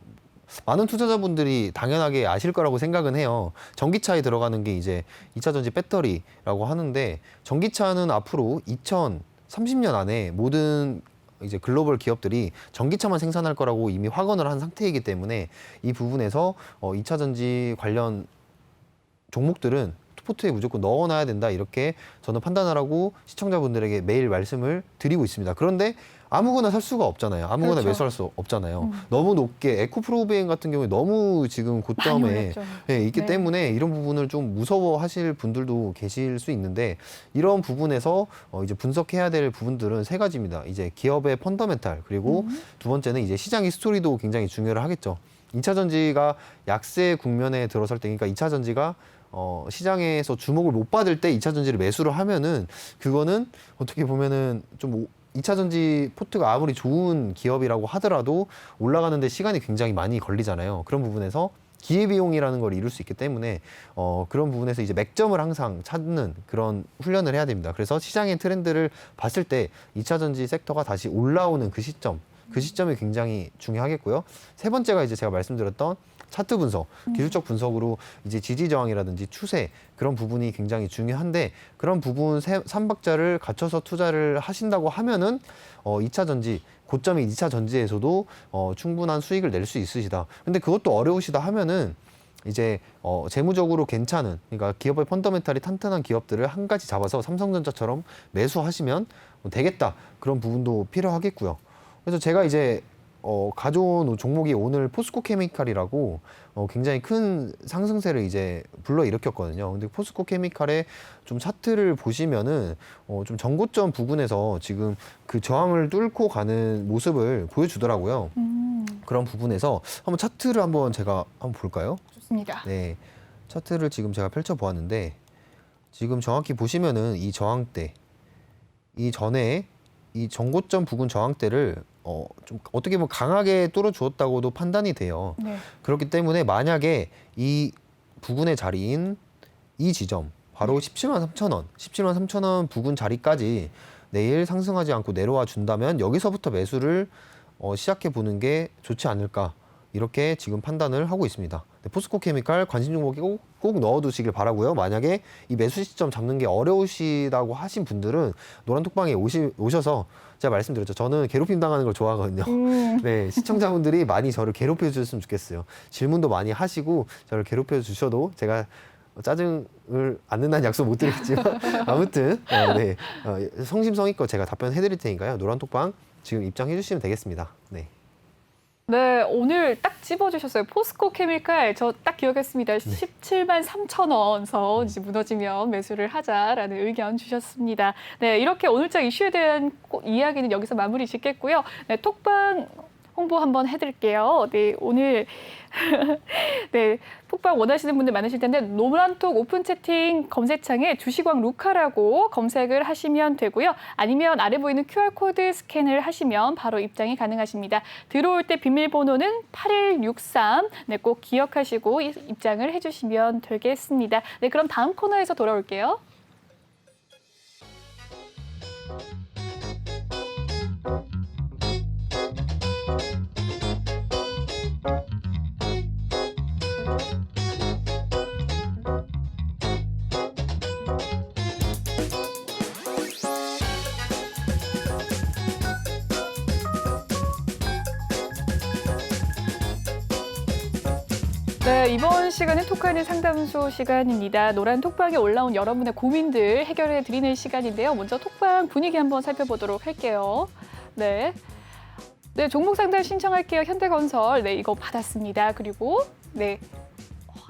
많은 투자자분들이 당연하게 아실 거라고 생각은 해요. 전기차에 들어가는 게 이제 2차 전지 배터리라고 하는데 전기차는 앞으로 2030년 안에 모든 이제 글로벌 기업들이 전기차만 생산할 거라고 이미 확언을 한 상태이기 때문에 이 부분에서 2차 전지 관련 종목들은 포트에 무조건 넣어놔야 된다 이렇게 저는 판단을 하고 시청자분들에게 매일 말씀을 드리고 있습니다. 그런데 아무거나 살 수가 없잖아요. 아무거나 그렇죠. 매수할 수 없잖아요. 너무 높게 에코프로비엔 같은 경우에 너무 지금 고점에 있기 네. 때문에 이런 부분을 좀 무서워하실 분들도 계실 수 있는데 이런 부분에서 이제 분석해야 될 부분들은 세 가지입니다. 이제 기업의 펀더멘탈 그리고 두 번째는 이제 시장의 스토리도 굉장히 중요를 하겠죠. 2차 전지가 약세 국면에 들어설 때, 그러니까 2차 전지가 시장에서 주목을 못 받을 때 2차 전지를 매수를 하면은 그거는 어떻게 보면은 좀 2차 전지 포트가 아무리 좋은 기업이라고 하더라도 올라가는데 시간이 굉장히 많이 걸리잖아요. 그런 부분에서 기회비용이라는 걸 이룰 수 있기 때문에 그런 부분에서 이제 맥점을 항상 찾는 그런 훈련을 해야 됩니다. 그래서 시장의 트렌드를 봤을 때 2차 전지 섹터가 다시 올라오는 그 시점이 굉장히 중요하겠고요. 세 번째가 이제 제가 말씀드렸던 차트 분석, 기술적 분석으로 이제 지지 저항이라든지 추세 그런 부분이 굉장히 중요한데 그런 부분 3박자를 갖춰서 투자를 하신다고 하면은 2차 전지 고점인 2차 전지에서도 충분한 수익을 낼 수 있으시다. 근데 그것도 어려우시다 하면은 이제 재무적으로 괜찮은 그러니까 기업의 펀더멘탈이 탄탄한 기업들을 한 가지 잡아서 삼성전자처럼 매수하시면 되겠다. 그런 부분도 필요하겠고요. 그래서 제가 이제 가져온 종목이 오늘 포스코 케미칼이라고 굉장히 큰 상승세를 이제 불러일으켰거든요. 근데 포스코 케미칼의 좀 차트를 보시면은 좀 전고점 부분에서 지금 그 저항을 뚫고 가는 모습을 보여주더라고요. 그런 부분에서 한번 차트를 제가 한번 볼까요? 좋습니다. 네, 차트를 지금 제가 펼쳐 보았는데 지금 정확히 보시면은 이 저항대 이전에 이 전고점 부근 저항대를 좀 어떻게 보면 강하게 뚫어주었다고도 판단이 돼요. 네. 그렇기 때문에 만약에 이 부근의 자리인 이 지점 바로 17만 3천 원, 17만 3천 원 부근 자리까지 내일 상승하지 않고 내려와 준다면 여기서부터 매수를 시작해 보는 게 좋지 않을까 이렇게 지금 판단을 하고 있습니다. 포스코 케미칼 관심 종목에 꼭 넣어두시길 바라고요. 만약에 이 매수 시점 잡는 게 어려우시다고 하신 분들은 노란톡방에 오셔서 제가 말씀드렸죠. 저는 괴롭힘 당하는 걸 좋아하거든요. 네, 시청자분들이 많이 저를 괴롭혀 주셨으면 좋겠어요. 질문도 많이 하시고 저를 괴롭혀 주셔도 제가 짜증을 안 낸다는 약속 못 드리겠지만 아무튼 네, 성심성의껏 제가 답변해 드릴 테니까요. 노란톡방 지금 입장해 주시면 되겠습니다. 네. 네, 오늘 딱 찝어주셨어요. 포스코 케미칼 저 딱 기억했습니다. 17만 3천 원 선 이제 무너지면 매수를 하자라는 의견 주셨습니다. 네, 이렇게 오늘장 이슈에 대한 이야기는 여기서 마무리 짓겠고요. 네, 톡방 홍보 한번 해드릴게요. 네, 오늘 네, 톡방 원하시는 분들 많으실 텐데 노란톡 오픈 채팅 검색창에 주식왕 루카라고 검색을 하시면 되고요. 아니면 아래 보이는 QR코드 스캔을 하시면 바로 입장이 가능하십니다. 들어올 때 비밀번호는 8163. 네, 꼭 기억하시고 입장을 해주시면 되겠습니다. 네, 그럼 다음 코너에서 돌아올게요. 네, 이번 시간은 톡하는 상담소 시간입니다. 노란 톡방에 올라온 여러분의 고민들 해결해 드리는 시간인데요. 먼저 톡방 분위기 한번 살펴보도록 할게요. 네. 네, 종목 상담 신청할게요. 현대건설. 네, 이거 받았습니다. 그리고 네.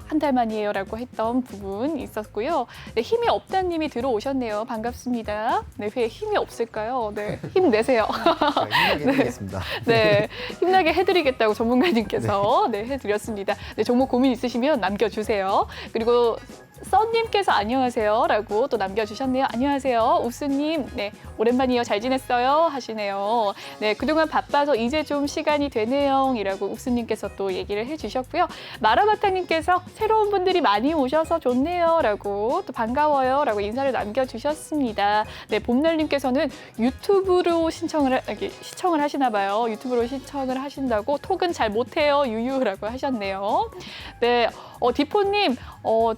한 달 만이에요라고 했던 부분 있었고요. 네, 힘이 없다님이 들어오셨네요. 반갑습니다. 네, 왜 힘이 없을까요? 네, 힘 내세요. 힘나게 해드리겠습니다. 네, 힘나게 해드리겠다고 전문가님께서 네, 해드렸습니다. 네, 종목 고민 있으시면 남겨주세요. 그리고 써님께서 안녕하세요라고 또 남겨주셨네요. 안녕하세요, 우수님. 네, 오랜만이에요. 잘 지냈어요? 하시네요. 네, 그동안 바빠서 이제 좀 시간이 되네요이라고 우수님께서 또 얘기를 해주셨고요. 마라바타님께서 새로운 분들이 많이 오셔서 좋네요라고 또 반가워요라고 인사를 남겨주셨습니다. 네, 봄날님께서는 유튜브로 시청을 하시나 봐요. 유튜브로 시청을 하신다고 톡은 잘 못해요 유유라고 하셨네요. 네,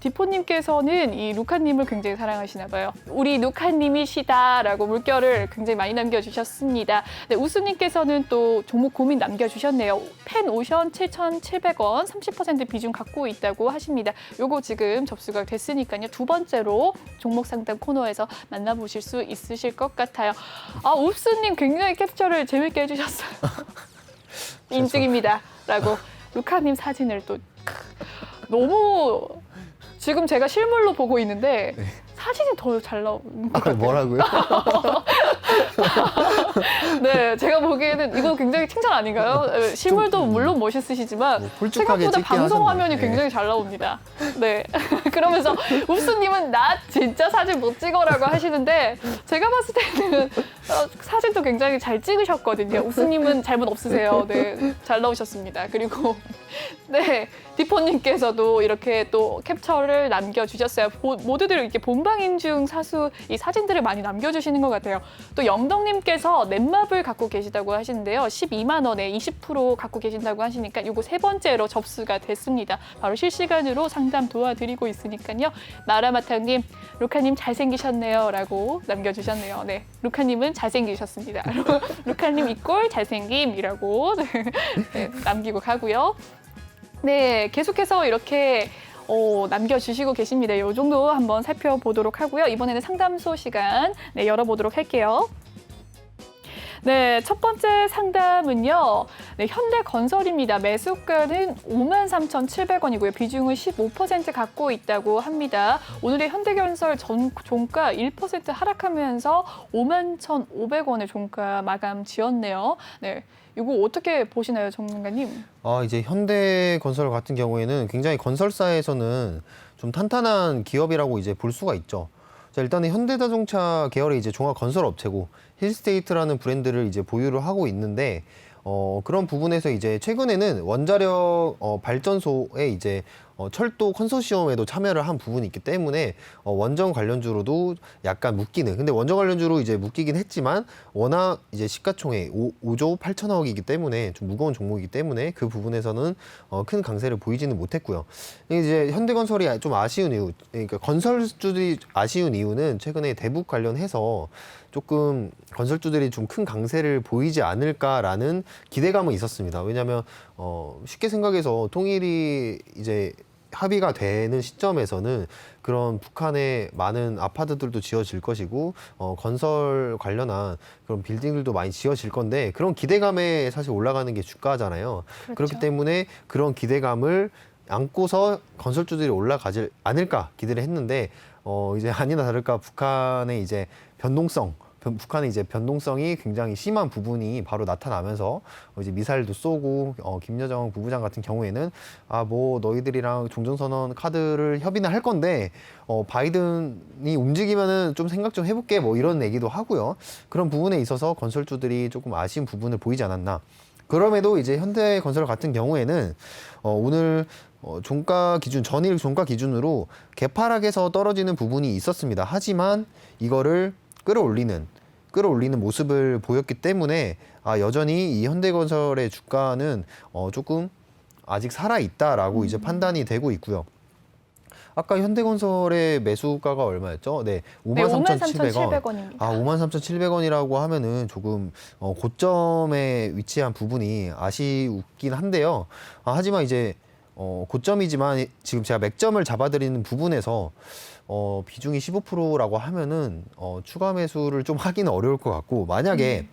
디포님께서는 이 루카님을 굉장히 사랑하시나 봐요. 우리 루카님이시다라고 물결을 굉장히 많이 남겨주셨습니다. 네, 우수님께서는 또 종목 고민 남겨주셨네요. 펜오션 7,700원 30% 비중 갖고 있다고 하십니다. 요거 지금 접수가 됐으니까요. 두 번째로 종목 상담 코너에서 만나보실 수 있으실 것 같아요. 아, 우수님 굉장히 캡처를 재밌게 해주셨어요. 인증입니다. 라고 루카님 사진을 또 너무 지금 제가 실물로 보고 있는데 네. 사진이 더 잘 나오는 것 같아요. 뭐라고요? 네, 제가 보기에는 이거 굉장히 칭찬 아닌가요? 실물도 물론 멋있으시지만 뭐 홀쭉하게 생각보다 찍게 방송 하셨네. 화면이 네. 굉장히 잘 나옵니다. 네, 그러면서 웁수님은 나 진짜 사진 못 찍어라고 하시는데 제가 봤을 때는 사진도 굉장히 잘 찍으셨거든요. 웁수님은 잘못 없으세요. 네, 잘 나오셨습니다. 그리고 네, 디포님께서도 이렇게 또 캡처를 남겨주셨어요. 모두들 이렇게 본방인중 사수 이 사진들을 많이 남겨주시는 것 같아요. 또 영덕님께서 넷마블 갖고 계시다고 하시는데요. 12만 원에 20% 갖고 계신다고 하시니까 이거 세 번째로 접수가 됐습니다. 바로 실시간으로 상담 도와드리고 있으니까요. 마라마탕님, 루카님 잘생기셨네요 라고 남겨주셨네요. 네, 루카님은 잘생기셨습니다. 루카님 이꼴 잘생김이라고 네, 남기고 가고요. 네, 계속해서 이렇게 남겨주시고 계십니다. 이 정도 한번 살펴보도록 하고요. 이번에는 상담소 시간 네, 열어보도록 할게요. 네, 첫 번째 상담은요. 네, 현대건설입니다. 매수가는 53,700원이고요. 비중은 15% 갖고 있다고 합니다. 오늘의 현대건설 종가 1% 하락하면서 51,500원의 종가 마감 지었네요. 네, 이거 어떻게 보시나요, 전문가님? 이제 현대건설 같은 경우에는 굉장히 건설사에서는 좀 탄탄한 기업이라고 이제 볼 수가 있죠. 자, 일단은 현대자동차 계열의 이제 종합건설업체고 힐스테이트라는 브랜드를 이제 보유를 하고 있는데 그런 부분에서 이제 최근에는 원자력 발전소에 이제 철도 컨소시엄에도 참여를 한 부분이 있기 때문에 원전 관련주로도 약간 묶이는. 근데 원전 관련주로 이제 묶이긴 했지만 워낙 이제 시가총액 5조 8천억이기 때문에 좀 무거운 종목이기 때문에 그 부분에서는 큰 강세를 보이지는 못했고요. 이제 현대건설이 좀 아쉬운 이유, 그러니까 건설주들이 아쉬운 이유는 최근에 대북 관련해서 조금 건설주들이 좀 큰 강세를 보이지 않을까라는 기대감은 있었습니다. 왜냐하면 쉽게 생각해서 통일이 이제 합의가 되는 시점에서는 그런 북한에 많은 아파트들도 지어질 것이고 건설 관련한 그런 빌딩들도 많이 지어질 건데 그런 기대감에 사실 올라가는 게 주가잖아요. 그렇죠. 그렇기 때문에 그런 기대감을 안고서 건설주들이 올라가지 않을까 기대를 했는데 이제 아니나 다를까 북한의 이제 변동성 북한의 이제 변동성이 굉장히 심한 부분이 바로 나타나면서 이제 미사일도 쏘고 김여정 부부장 같은 경우에는 뭐 너희들이랑 종전선언 카드를 협의는 할 건데 바이든이 움직이면은 좀 생각 좀 해볼게 뭐 이런 얘기도 하고요. 그런 부분에 있어서 건설주들이 조금 아쉬운 부분을 보이지 않았나. 그럼에도 이제 현대건설 같은 경우에는 오늘 종가 기준, 전일 종가 기준으로 개파락에서 떨어지는 부분이 있었습니다. 하지만 이거를 끌어올리는 모습을 보였기 때문에 여전히 이 현대건설의 주가는 조금 아직 살아있다라고 이제 판단이 되고 있고요. 아까 현대건설의 매수가가 얼마였죠? 네, 53,700원. 53,700원입니다. 53,700원이라고 하면은 조금 고점에 위치한 부분이 아쉽긴 한데요. 하지만 이제 고점이지만 지금 제가 맥점을 잡아드리는 부분에서 비중이 15%라고 하면은 추가 매수를 좀 하기는 어려울 것 같고, 만약에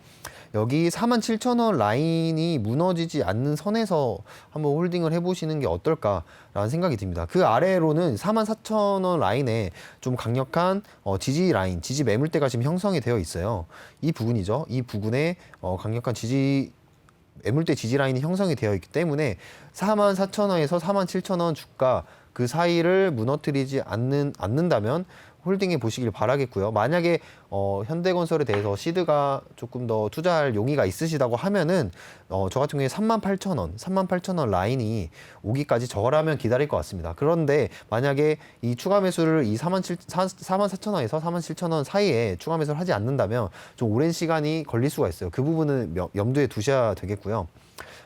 여기 47,000원 라인이 무너지지 않는 선에서 한번 홀딩을 해보시는 게 어떨까라는 생각이 듭니다. 그 아래로는 44,000원 라인에 좀 강력한 지지 라인, 지지 매물대가 지금 형성이 되어 있어요. 이 부분이죠. 이 부분에 강력한 매물대 지지 라인이 형성이 되어 있기 때문에 44,000원에서 47,000원 주가 그 사이를 무너뜨리지 않는다면 홀딩해 보시길 바라겠고요. 만약에 현대건설에 대해서 시드가 조금 더 투자할 용의가 있으시다고 하면은 저 같은 경우에 38,000원 라인이 오기까지 저라면 기다릴 것 같습니다. 그런데 만약에 이 추가 매수를 이 44,000원에서 47,000원 사이에 추가 매수를 하지 않는다면 좀 오랜 시간이 걸릴 수가 있어요. 그 부분은 염두에 두셔야 되겠고요.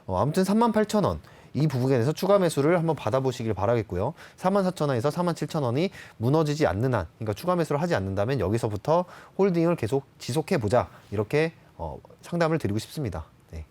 아무튼 38,000원. 이 부분에서 추가 매수를 한번 받아보시길 바라겠고요. 44,000원에서 47,000원이 무너지지 않는 한, 그러니까 추가 매수를 하지 않는다면 여기서부터 홀딩을 계속 지속해보자. 이렇게 상담을 드리고 싶습니다. 네.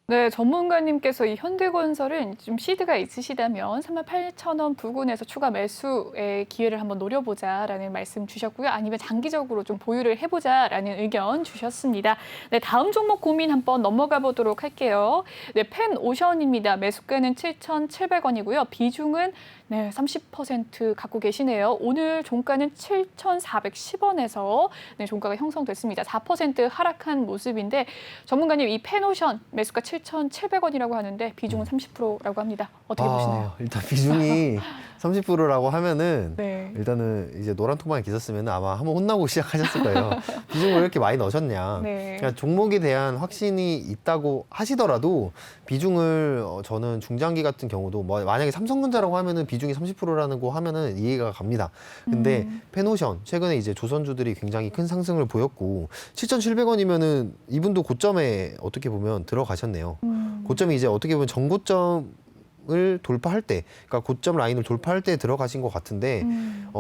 네, 전문가님께서 이 현대건설은 좀 시드가 있으시다면 38,000원 부근에서 추가 매수의 기회를 한번 노려보자라는 말씀 주셨고요. 아니면 장기적으로 좀 보유를 해보자라는 의견 주셨습니다. 네, 다음 종목 고민 한번 넘어가 보도록 할게요. 네, 펜오션입니다. 매수가는 7,700원이고요. 비중은 30% 갖고 계시네요. 오늘 종가는 7,410원에서 종가가 형성됐습니다. 4% 하락한 모습인데 전문가님 이 펜오션 매수가 7,700원이라고 하는데 비중은 30%라고 합니다. 어떻게 보시나요? 일단 비중이 30%라고 하면은 네. 일단은 이제 노란 통방에 계셨으면 아마 한번 혼나고 시작하셨을 거예요. 비중을 왜 이렇게 많이 넣으셨냐. 네. 그냥 종목에 대한 확신이 있다고 하시더라도 비중을 저는 중장기 같은 경우도 뭐 만약에 삼성전자라고 하면은 비중이 30%라는 거 하면은 이해가 갑니다. 근데 펜오션 최근에 이제 조선주들이 굉장히 큰 상승을 보였고 7,700원이면은 이분도 고점에 어떻게 보면 들어가셨네요. 고점이 이제 어떻게 보면 전고점을 돌파할 때, 그러니까 고점 라인을 돌파할 때 들어가신 것 같은데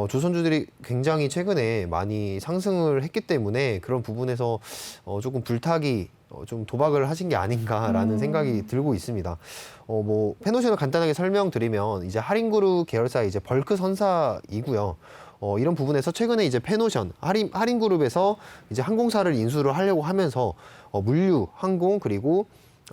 조선주들이 굉장히 최근에 많이 상승을 했기 때문에 그런 부분에서 조금 불타기 좀 도박을 하신 게 아닌가라는 생각이 들고 있습니다. 뭐 펜오션을 간단하게 설명드리면 이제 할인그룹 계열사의 이제 벌크 선사이고요. 이런 부분에서 최근에 이제 펜오션 할인그룹에서 이제 항공사를 인수를 하려고 하면서 물류, 항공 그리고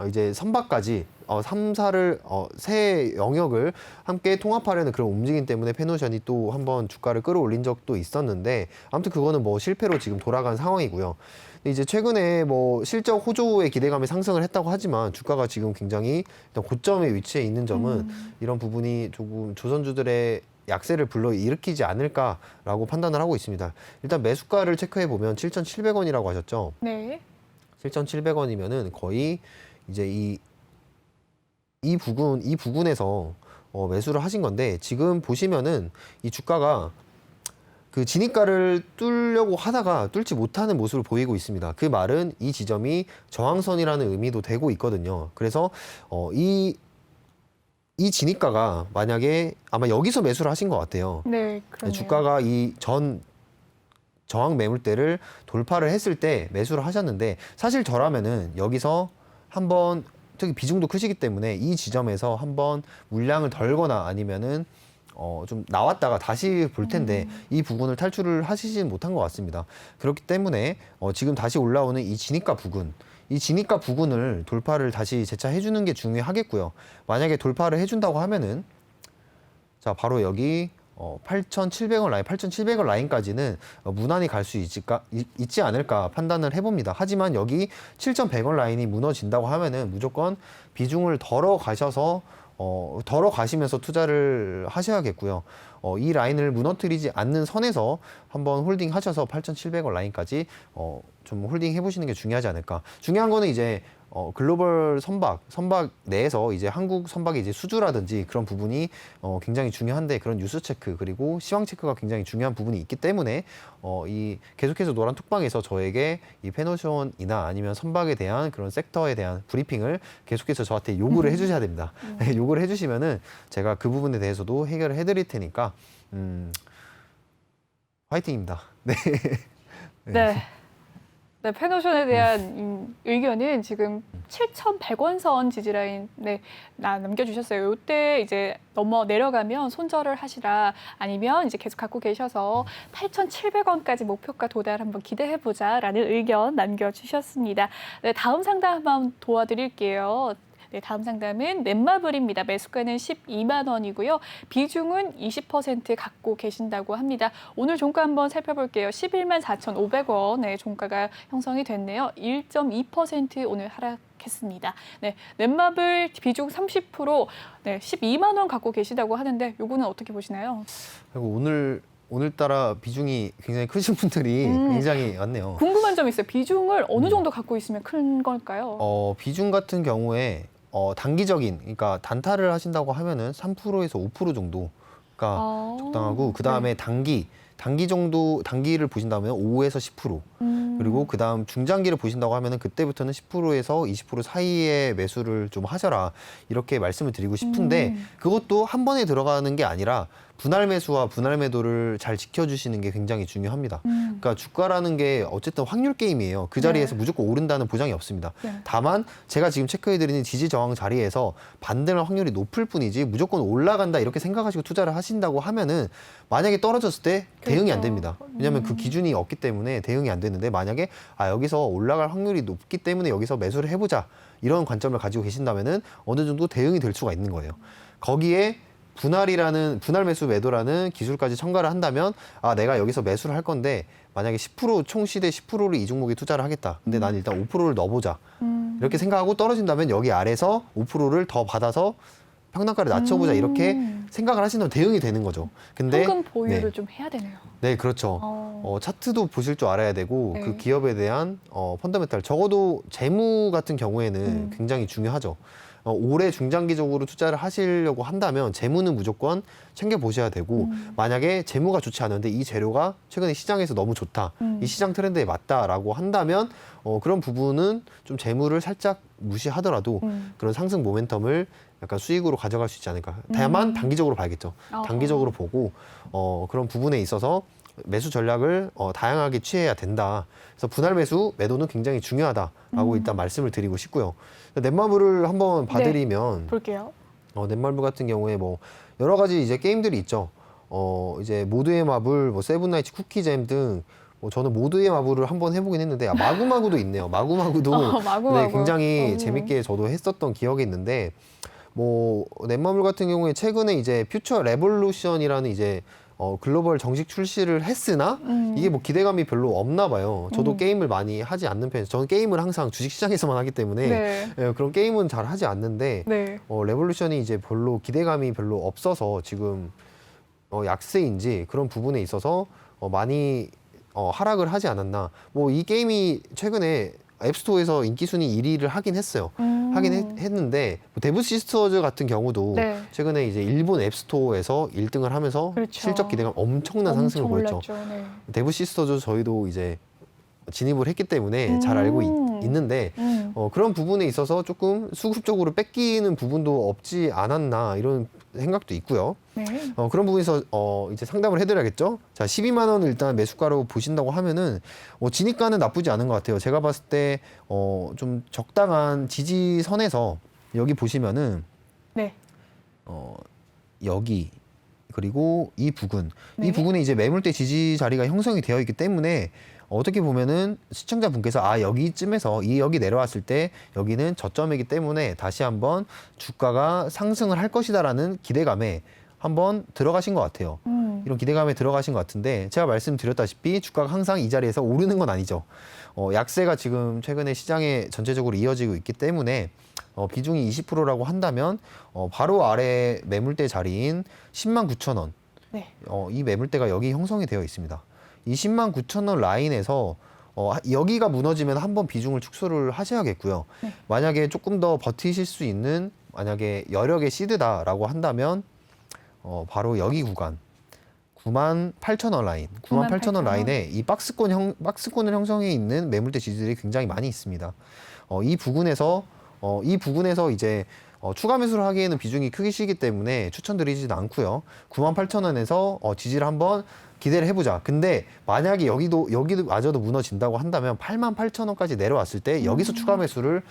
이제 선박까지 3사를 세 영역을 함께 통합하려는 그런 움직임 때문에 펜오션이 또 한번 주가를 끌어올린 적도 있었는데 아무튼 그거는 뭐 실패로 지금 돌아간 상황이고요. 이제 최근에 뭐 실적 호조의 기대감에 상승을 했다고 하지만 주가가 지금 굉장히 일단 고점에 위치해 있는 점은 이런 부분이 조금 조선주들의 약세를 불러일으키지 않을까라고 판단을 하고 있습니다. 일단 매수가를 체크해 보면 7,700원이라고 하셨죠? 네. 7,700원이면은 거의 이제 이 부근에서 매수를 하신 건데 지금 보시면은 이 주가가 그 진입가를 뚫려고 하다가 뚫지 못하는 모습을 보이고 있습니다. 그 말은 이 지점이 저항선이라는 의미도 되고 있거든요. 그래서 이 진입가가 만약에 아마 여기서 매수를 하신 것 같아요. 네, 그러네요. 주가가 이 전 저항 매물대를 돌파를 했을 때 매수를 하셨는데 사실 저라면은 여기서 한번 특히 비중도 크시기 때문에 이 지점에서 한번 물량을 덜거나 아니면은 좀 나왔다가 다시 볼 텐데 이 부분을 탈출을 하시진 못한 것 같습니다. 그렇기 때문에 지금 다시 올라오는 이 진입가 부근을 돌파를 다시 재차해 주는 게 중요하겠고요. 만약에 돌파를 해준다고 하면은 자 바로 여기 8,700원 라인, 8,700원 라인까지는 무난히 갈 수 있지 않을까 판단을 해봅니다. 하지만 여기 7,100원 라인이 무너진다고 하면은 무조건 비중을 덜어 가시면서 투자를 하셔야겠고요. 이 라인을 무너뜨리지 않는 선에서 한번 홀딩 하셔서 8,700원 라인까지 좀 홀딩 해보시는 게 중요하지 않을까. 중요한 거는 이제 글로벌 선박 내에서 이제 한국 선박의 이제 수주라든지 그런 부분이 굉장히 중요한데, 그런 뉴스 체크 그리고 시황 체크가 굉장히 중요한 부분이 있기 때문에 이 계속해서 노란 톡방에서 저에게 이 페노션이나 아니면 선박에 대한 그런 섹터에 대한 브리핑을 계속해서 저한테 요구를 해주셔야 됩니다. 네, 요구를 해주시면은 제가 그 부분에 대해서도 해결을 해드릴 테니까 화이팅입니다. 네. 네. 네, 페노션에 대한 의견은 지금 7,100원 선 지지라인 남겨주셨어요. 이때 이제 내려가면 손절을 하시라, 아니면 이제 계속 갖고 계셔서 8,700원까지 목표가 도달 한번 기대해보자라는 의견 남겨주셨습니다. 네, 다음 상담 한번 도와드릴게요. 네, 다음 상담은 넷마블입니다. 매수가는 12만 원이고요. 비중은 20% 갖고 계신다고 합니다. 오늘 종가 한번 살펴볼게요. 11만 4,500원의 종가가 형성이 됐네요. 1.2% 오늘 하락했습니다. 네, 넷마블 비중 30%, 12만 원 갖고 계시다고 하는데 요거는 어떻게 보시나요? 그리고 오늘따라 비중이 굉장히 크신 분들이 굉장히 많네요. 궁금한 점이 있어요. 비중을 어느 정도 갖고 있으면 큰 걸까요? 비중 같은 경우에 단기적인, 그러니까 단타를 하신다고 하면은 3%에서 5% 정도가 적당하고, 그 다음에 단기를 보신다면 5에서 10%, 그리고 그 다음 중장기를 보신다고 하면은 그때부터는 10%에서 20% 사이의 매수를 좀 하셔라, 이렇게 말씀을 드리고 싶은데, 그것도 한 번에 들어가는 게 아니라 분할 매수와 분할 매도를 잘 지켜주시는 게 굉장히 중요합니다. 그러니까 주가라는 게 어쨌든 확률 게임이에요. 그 자리에서 무조건 오른다는 보장이 없습니다. 다만 제가 지금 체크해드리는 지지 저항 자리에서 반등할 확률이 높을 뿐이지 무조건 올라간다 이렇게 생각하시고 투자를 하신다고 하면은 만약에 떨어졌을 때 대응이 안 됩니다. 왜냐하면 그 기준이 없기 때문에 대응이 안 되는데, 만약에 여기서 올라갈 확률이 높기 때문에 여기서 매수를 해보자, 이런 관점을 가지고 계신다면은 어느 정도 대응이 될 수가 있는 거예요. 거기에 분할 매수 매도라는 기술까지 첨가를 한다면, 내가 여기서 매수를 할 건데 만약에 10% 총 시대 10%를 이 종목에 투자를 하겠다. 근데 난 일단 5%를 넣어보자. 이렇게 생각하고 떨어진다면 여기 아래서 5%를 더 받아서 평단가를 낮춰보자, 이렇게 생각을 하신다면 대응이 되는 거죠. 근데 현금 보유를 좀 해야 되네요. 네, 그렇죠. 차트도 보실 줄 알아야 되고, 그 기업에 대한 펀더멘탈, 적어도 재무 같은 경우에는 굉장히 중요하죠. 올해 중장기적으로 투자를 하시려고 한다면 재무는 무조건 챙겨보셔야 되고, 만약에 재무가 좋지 않은데 이 재료가 최근에 시장에서 너무 좋다, 이 시장 트렌드에 맞다라고 한다면 그런 부분은 좀 재무를 살짝 무시하더라도 그런 상승 모멘텀을 약간 수익으로 가져갈 수 있지 않을까. 다만 단기적으로 봐야겠죠. 단기적으로 보고 그런 부분에 있어서 매수 전략을 다양하게 취해야 된다. 그래서 분할 매수, 매도는 굉장히 중요하다라고 일단 말씀을 드리고 싶고요. 넷마블을 한번 봐드리면, 볼게요. 넷마블 같은 경우에 뭐 여러 가지 이제 게임들이 있죠. 이제 모드의 마블, 뭐 세븐나이츠, 쿠키잼 등. 저는 모드의 마블을 한번 해보긴 했는데, 마구마구도 있네요. 마구마구도 마구마구. 네, 굉장히 재밌게 저도 했었던 기억이 있는데, 넷마블 같은 경우에 최근에 이제 퓨처 레볼루션이라는 이제 글로벌 정식 출시를 했으나 이게 기대감이 별로 없나 봐요. 저도 게임을 많이 하지 않는 편이에요. 저는 게임을 항상 주식시장에서만 하기 때문에 그런 게임은 잘 하지 않는데, 레볼루션이 이제 별로 기대감이 별로 없어서 지금 약세인지 그런 부분에 있어서 많이 하락을 하지 않았나. 이 게임이 최근에 앱스토어에서 인기 순위 1위를 하긴 했어요. 했는데 데브 시스터즈 같은 경우도 최근에 이제 일본 앱스토어에서 1등을 하면서 실적 기대감 엄청난 상승을 보였죠. 데브 시스터즈 저희도 이제 진입을 했기 때문에 잘 알고 있는데 그런 부분에 있어서 조금 수급적으로 뺏기는 부분도 없지 않았나, 이런 생각도 있고요. 그런 부분에서 이제 상담을 해드려야겠죠. 자, 12만 원을 일단 매수가로 보신다고 하면은 진입가는 나쁘지 않은 것 같아요. 제가 봤을 때 좀 적당한 지지선에서 여기 보시면은 여기 그리고 이 부근, 이 부근에 이제 매물대 지지 자리가 형성이 되어 있기 때문에 어떻게 보면은 시청자분께서 여기쯤에서 여기 내려왔을 때 여기는 저점이기 때문에 다시 한번 주가가 상승을 할 것이다라는 기대감에 한번 들어가신 것 같아요. 이런 기대감에 들어가신 것 같은데 제가 말씀드렸다시피 주가가 항상 이 자리에서 오르는 건 아니죠. 약세가 지금 최근에 시장에 전체적으로 이어지고 있기 때문에 비중이 20%라고 한다면 바로 아래 매물대 자리인 10만 9천 원. 네. 이 매물대가 여기 형성이 되어 있습니다. 이 10만 9천 원 라인에서 여기가 무너지면 한번 비중을 축소를 하셔야겠고요. 네. 만약에 조금 더 버티실 수 있는 만약에 여력의 시드다라고 한다면 바로 여기 구간 9만 8천 원 라인, 9만 8천 원 라인에 이 박스권을 형성해 있는 매물대 지지들이 굉장히 많이 있습니다. 이 부분에서 이제 추가 매수를 하기에는 비중이 크기시기 때문에 추천드리지는 않고요. 9만 8천 원에서 지지를 한번 기대를 해보자. 근데 만약에 여기도 마저도 무너진다고 한다면 8만 8천 원까지 내려왔을 때 여기서 추가 매수를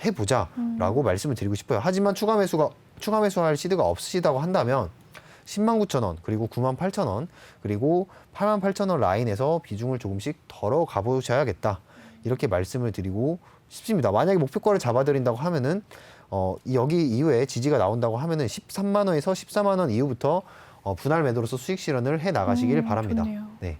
해보자라고 말씀을 드리고 싶어요. 하지만 추가 매수할 시드가 없으시다고 한다면 10만 9천 원, 그리고 9만 8천 원, 그리고 8만 8천 원 라인에서 비중을 조금씩 덜어 가보셔야겠다. 이렇게 말씀을 드리고 싶습니다. 만약에 목표가를 잡아드린다고 하면은 여기 이후에 지지가 나온다고 하면은 13만 원에서 14만 원 이후부터 분할 매도로서 수익 실현을 해 나가시길 바랍니다. 좋네요. 네.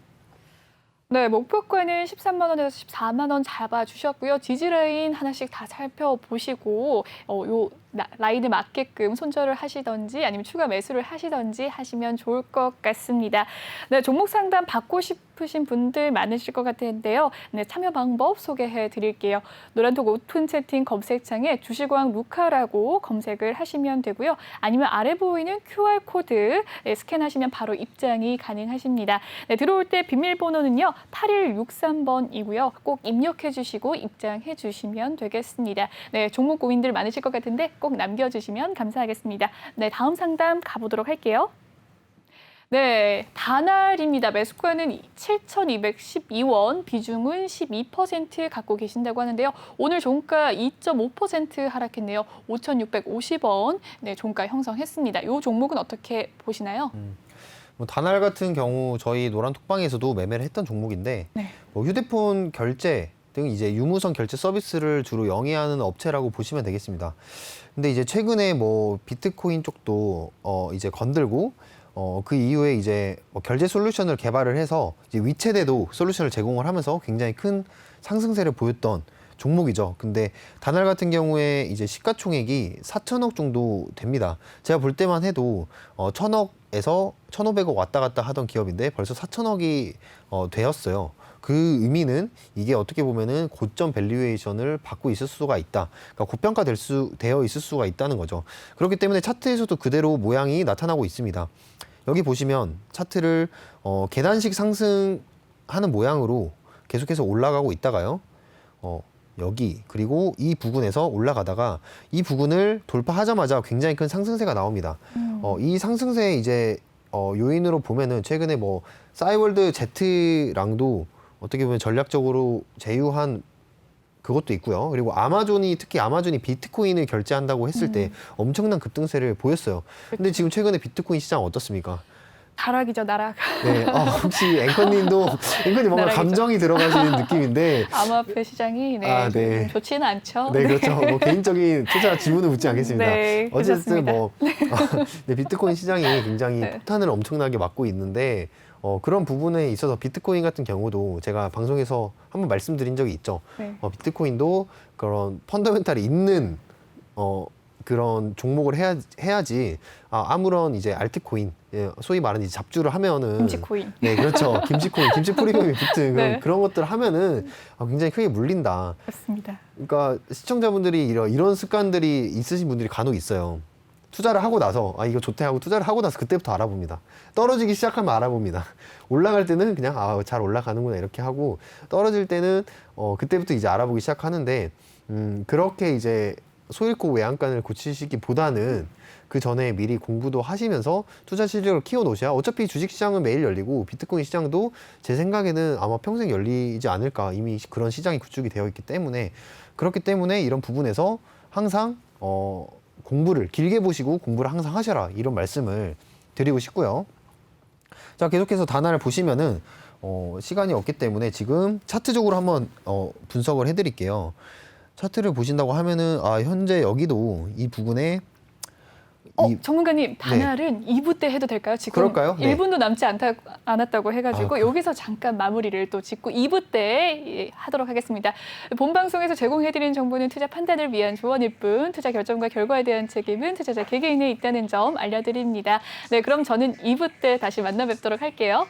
네, 목표가는 13만 원에서 14만 원 잡아주셨고요. 지지 라인 하나씩 다 살펴보시고 요 라인에 맞게끔 손절을 하시던지 아니면 추가 매수를 하시던지 하시면 좋을 것 같습니다. 네, 종목 상담 받고 싶으신 분들 많으실 것 같은데요. 네, 참여 방법 소개해 드릴게요. 노란톡 오픈 채팅 검색창에 주식왕 루카라고 검색을 하시면 되고요. 아니면 아래 보이는 QR코드 스캔하시면 바로 입장이 가능하십니다. 네, 들어올 때 비밀번호는요. 8163번이고요. 꼭 입력해 주시고 입장해 주시면 되겠습니다. 네, 종목 고민들 많으실 것 같은데 꼭 남겨주시면 감사하겠습니다. 네, 다음 상담 가보도록 할게요. 네, 다날입니다. 매수가는 7,212원, 비중은 12% 갖고 계신다고 하는데요. 오늘 종가 2.5% 하락했네요. 5,650원, 네, 종가 형성했습니다. 이 종목은 어떻게 보시나요? 다날 같은 경우 저희 노란톡방에서도 매매를 했던 종목인데 네. 휴대폰 결제 등 이제 유무선 결제 서비스를 주로 영위하는 업체라고 보시면 되겠습니다. 근데 이제 최근에 비트코인 쪽도 이제 건들고 그 이후에 이제 결제 솔루션을 개발을 해서 이제 위챗에도 솔루션을 제공을 하면서 굉장히 큰 상승세를 보였던 종목이죠. 근데 다날 같은 경우에 이제 시가총액이 4천억 정도 됩니다. 제가 볼 때만 해도 1,000억에서 1,500억 왔다 갔다 하던 기업인데 벌써 4천억이 되었어요. 그 의미는 이게 어떻게 보면은 고점 밸류에이션을 받고 있을 수가 있다. 그러니까 고평가 되어 있을 수가 있다는 거죠. 그렇기 때문에 차트에서도 그대로 모양이 나타나고 있습니다. 여기 보시면 차트를 계단식 상승하는 모양으로 계속해서 올라가고 있다가요. 여기 그리고 이 부근에서 올라가다가 이 부근을 돌파하자마자 굉장히 큰 상승세가 나옵니다. 이 상승세 이제 요인으로 보면은 최근에 싸이월드 Z랑도 어떻게 보면 전략적으로 제휴한 그것도 있고요. 그리고 특히 아마존이 비트코인을 결제한다고 했을 때 엄청난 급등세를 보였어요. 근데 지금 최근에 비트코인 시장 어떻습니까? 나락이죠, 나락. 네, 혹시 앵커님 뭔가 나락이죠. 감정이 들어가시는 느낌인데. 암호화폐 시장이 네. 좀 좋지는 않죠. 네, 그렇죠. 개인적인 투자 지분은 묻지 않겠습니다. 네, 어쨌든 네, 비트코인 시장이 굉장히 네. 폭탄을 엄청나게 맞고 있는데 그런 부분에 있어서 비트코인 같은 경우도 제가 방송에서 한번 말씀드린 적이 있죠. 네. 비트코인도 그런 펀더멘탈이 있는 그런 종목을 해야지 아무런 이제 알트코인 소위 말하는 이제 잡주를 하면은 김치코인. 네, 그렇죠. 김치코인, 김치 프리미엄이 붙은 네. 그런 것들을 하면은 굉장히 크게 물린다. 그렇습니다. 그러니까 시청자분들이 이런 습관들이 있으신 분들이 간혹 있어요. 투자를 하고 나서 이거 좋대 하고 투자를 하고 나서 그때부터 알아봅니다. 떨어지기 시작하면 알아봅니다. 올라갈 때는 그냥 잘 올라가는구나 이렇게 하고 떨어질 때는 그때부터 이제 알아보기 시작하는데 그렇게 이제 소잃고 외양간을 고치시기보다는 그 전에 미리 공부도 하시면서 투자 실력을 키워 놓으셔야 어차피 주식시장은 매일 열리고 비트코인 시장도 제 생각에는 아마 평생 열리지 않을까 이미 그런 시장이 구축이 되어 있기 때문에 그렇기 때문에 이런 부분에서 항상 공부를 길게 보시고 공부를 항상 하셔라 이런 말씀을 드리고 싶고요. 자, 계속해서 다날을 보시면은 시간이 없기 때문에 지금 차트적으로 한번 분석을 해드릴게요. 차트를 보신다고 하면은 현재 여기도 이 부분에 전문가님, 단알은 2부 때 해도 될까요? 지금 그럴까요? 네. 1분도 남지 않았다고 해가지고 여기서 잠깐 마무리를 또 짓고 2부 때 하도록 하겠습니다. 본 방송에서 제공해드리는 정보는 투자 판단을 위한 조언일 뿐 투자 결정과 결과에 대한 책임은 투자자 개개인에 있다는 점 알려드립니다. 네, 그럼 저는 2부 때 다시 만나 뵙도록 할게요.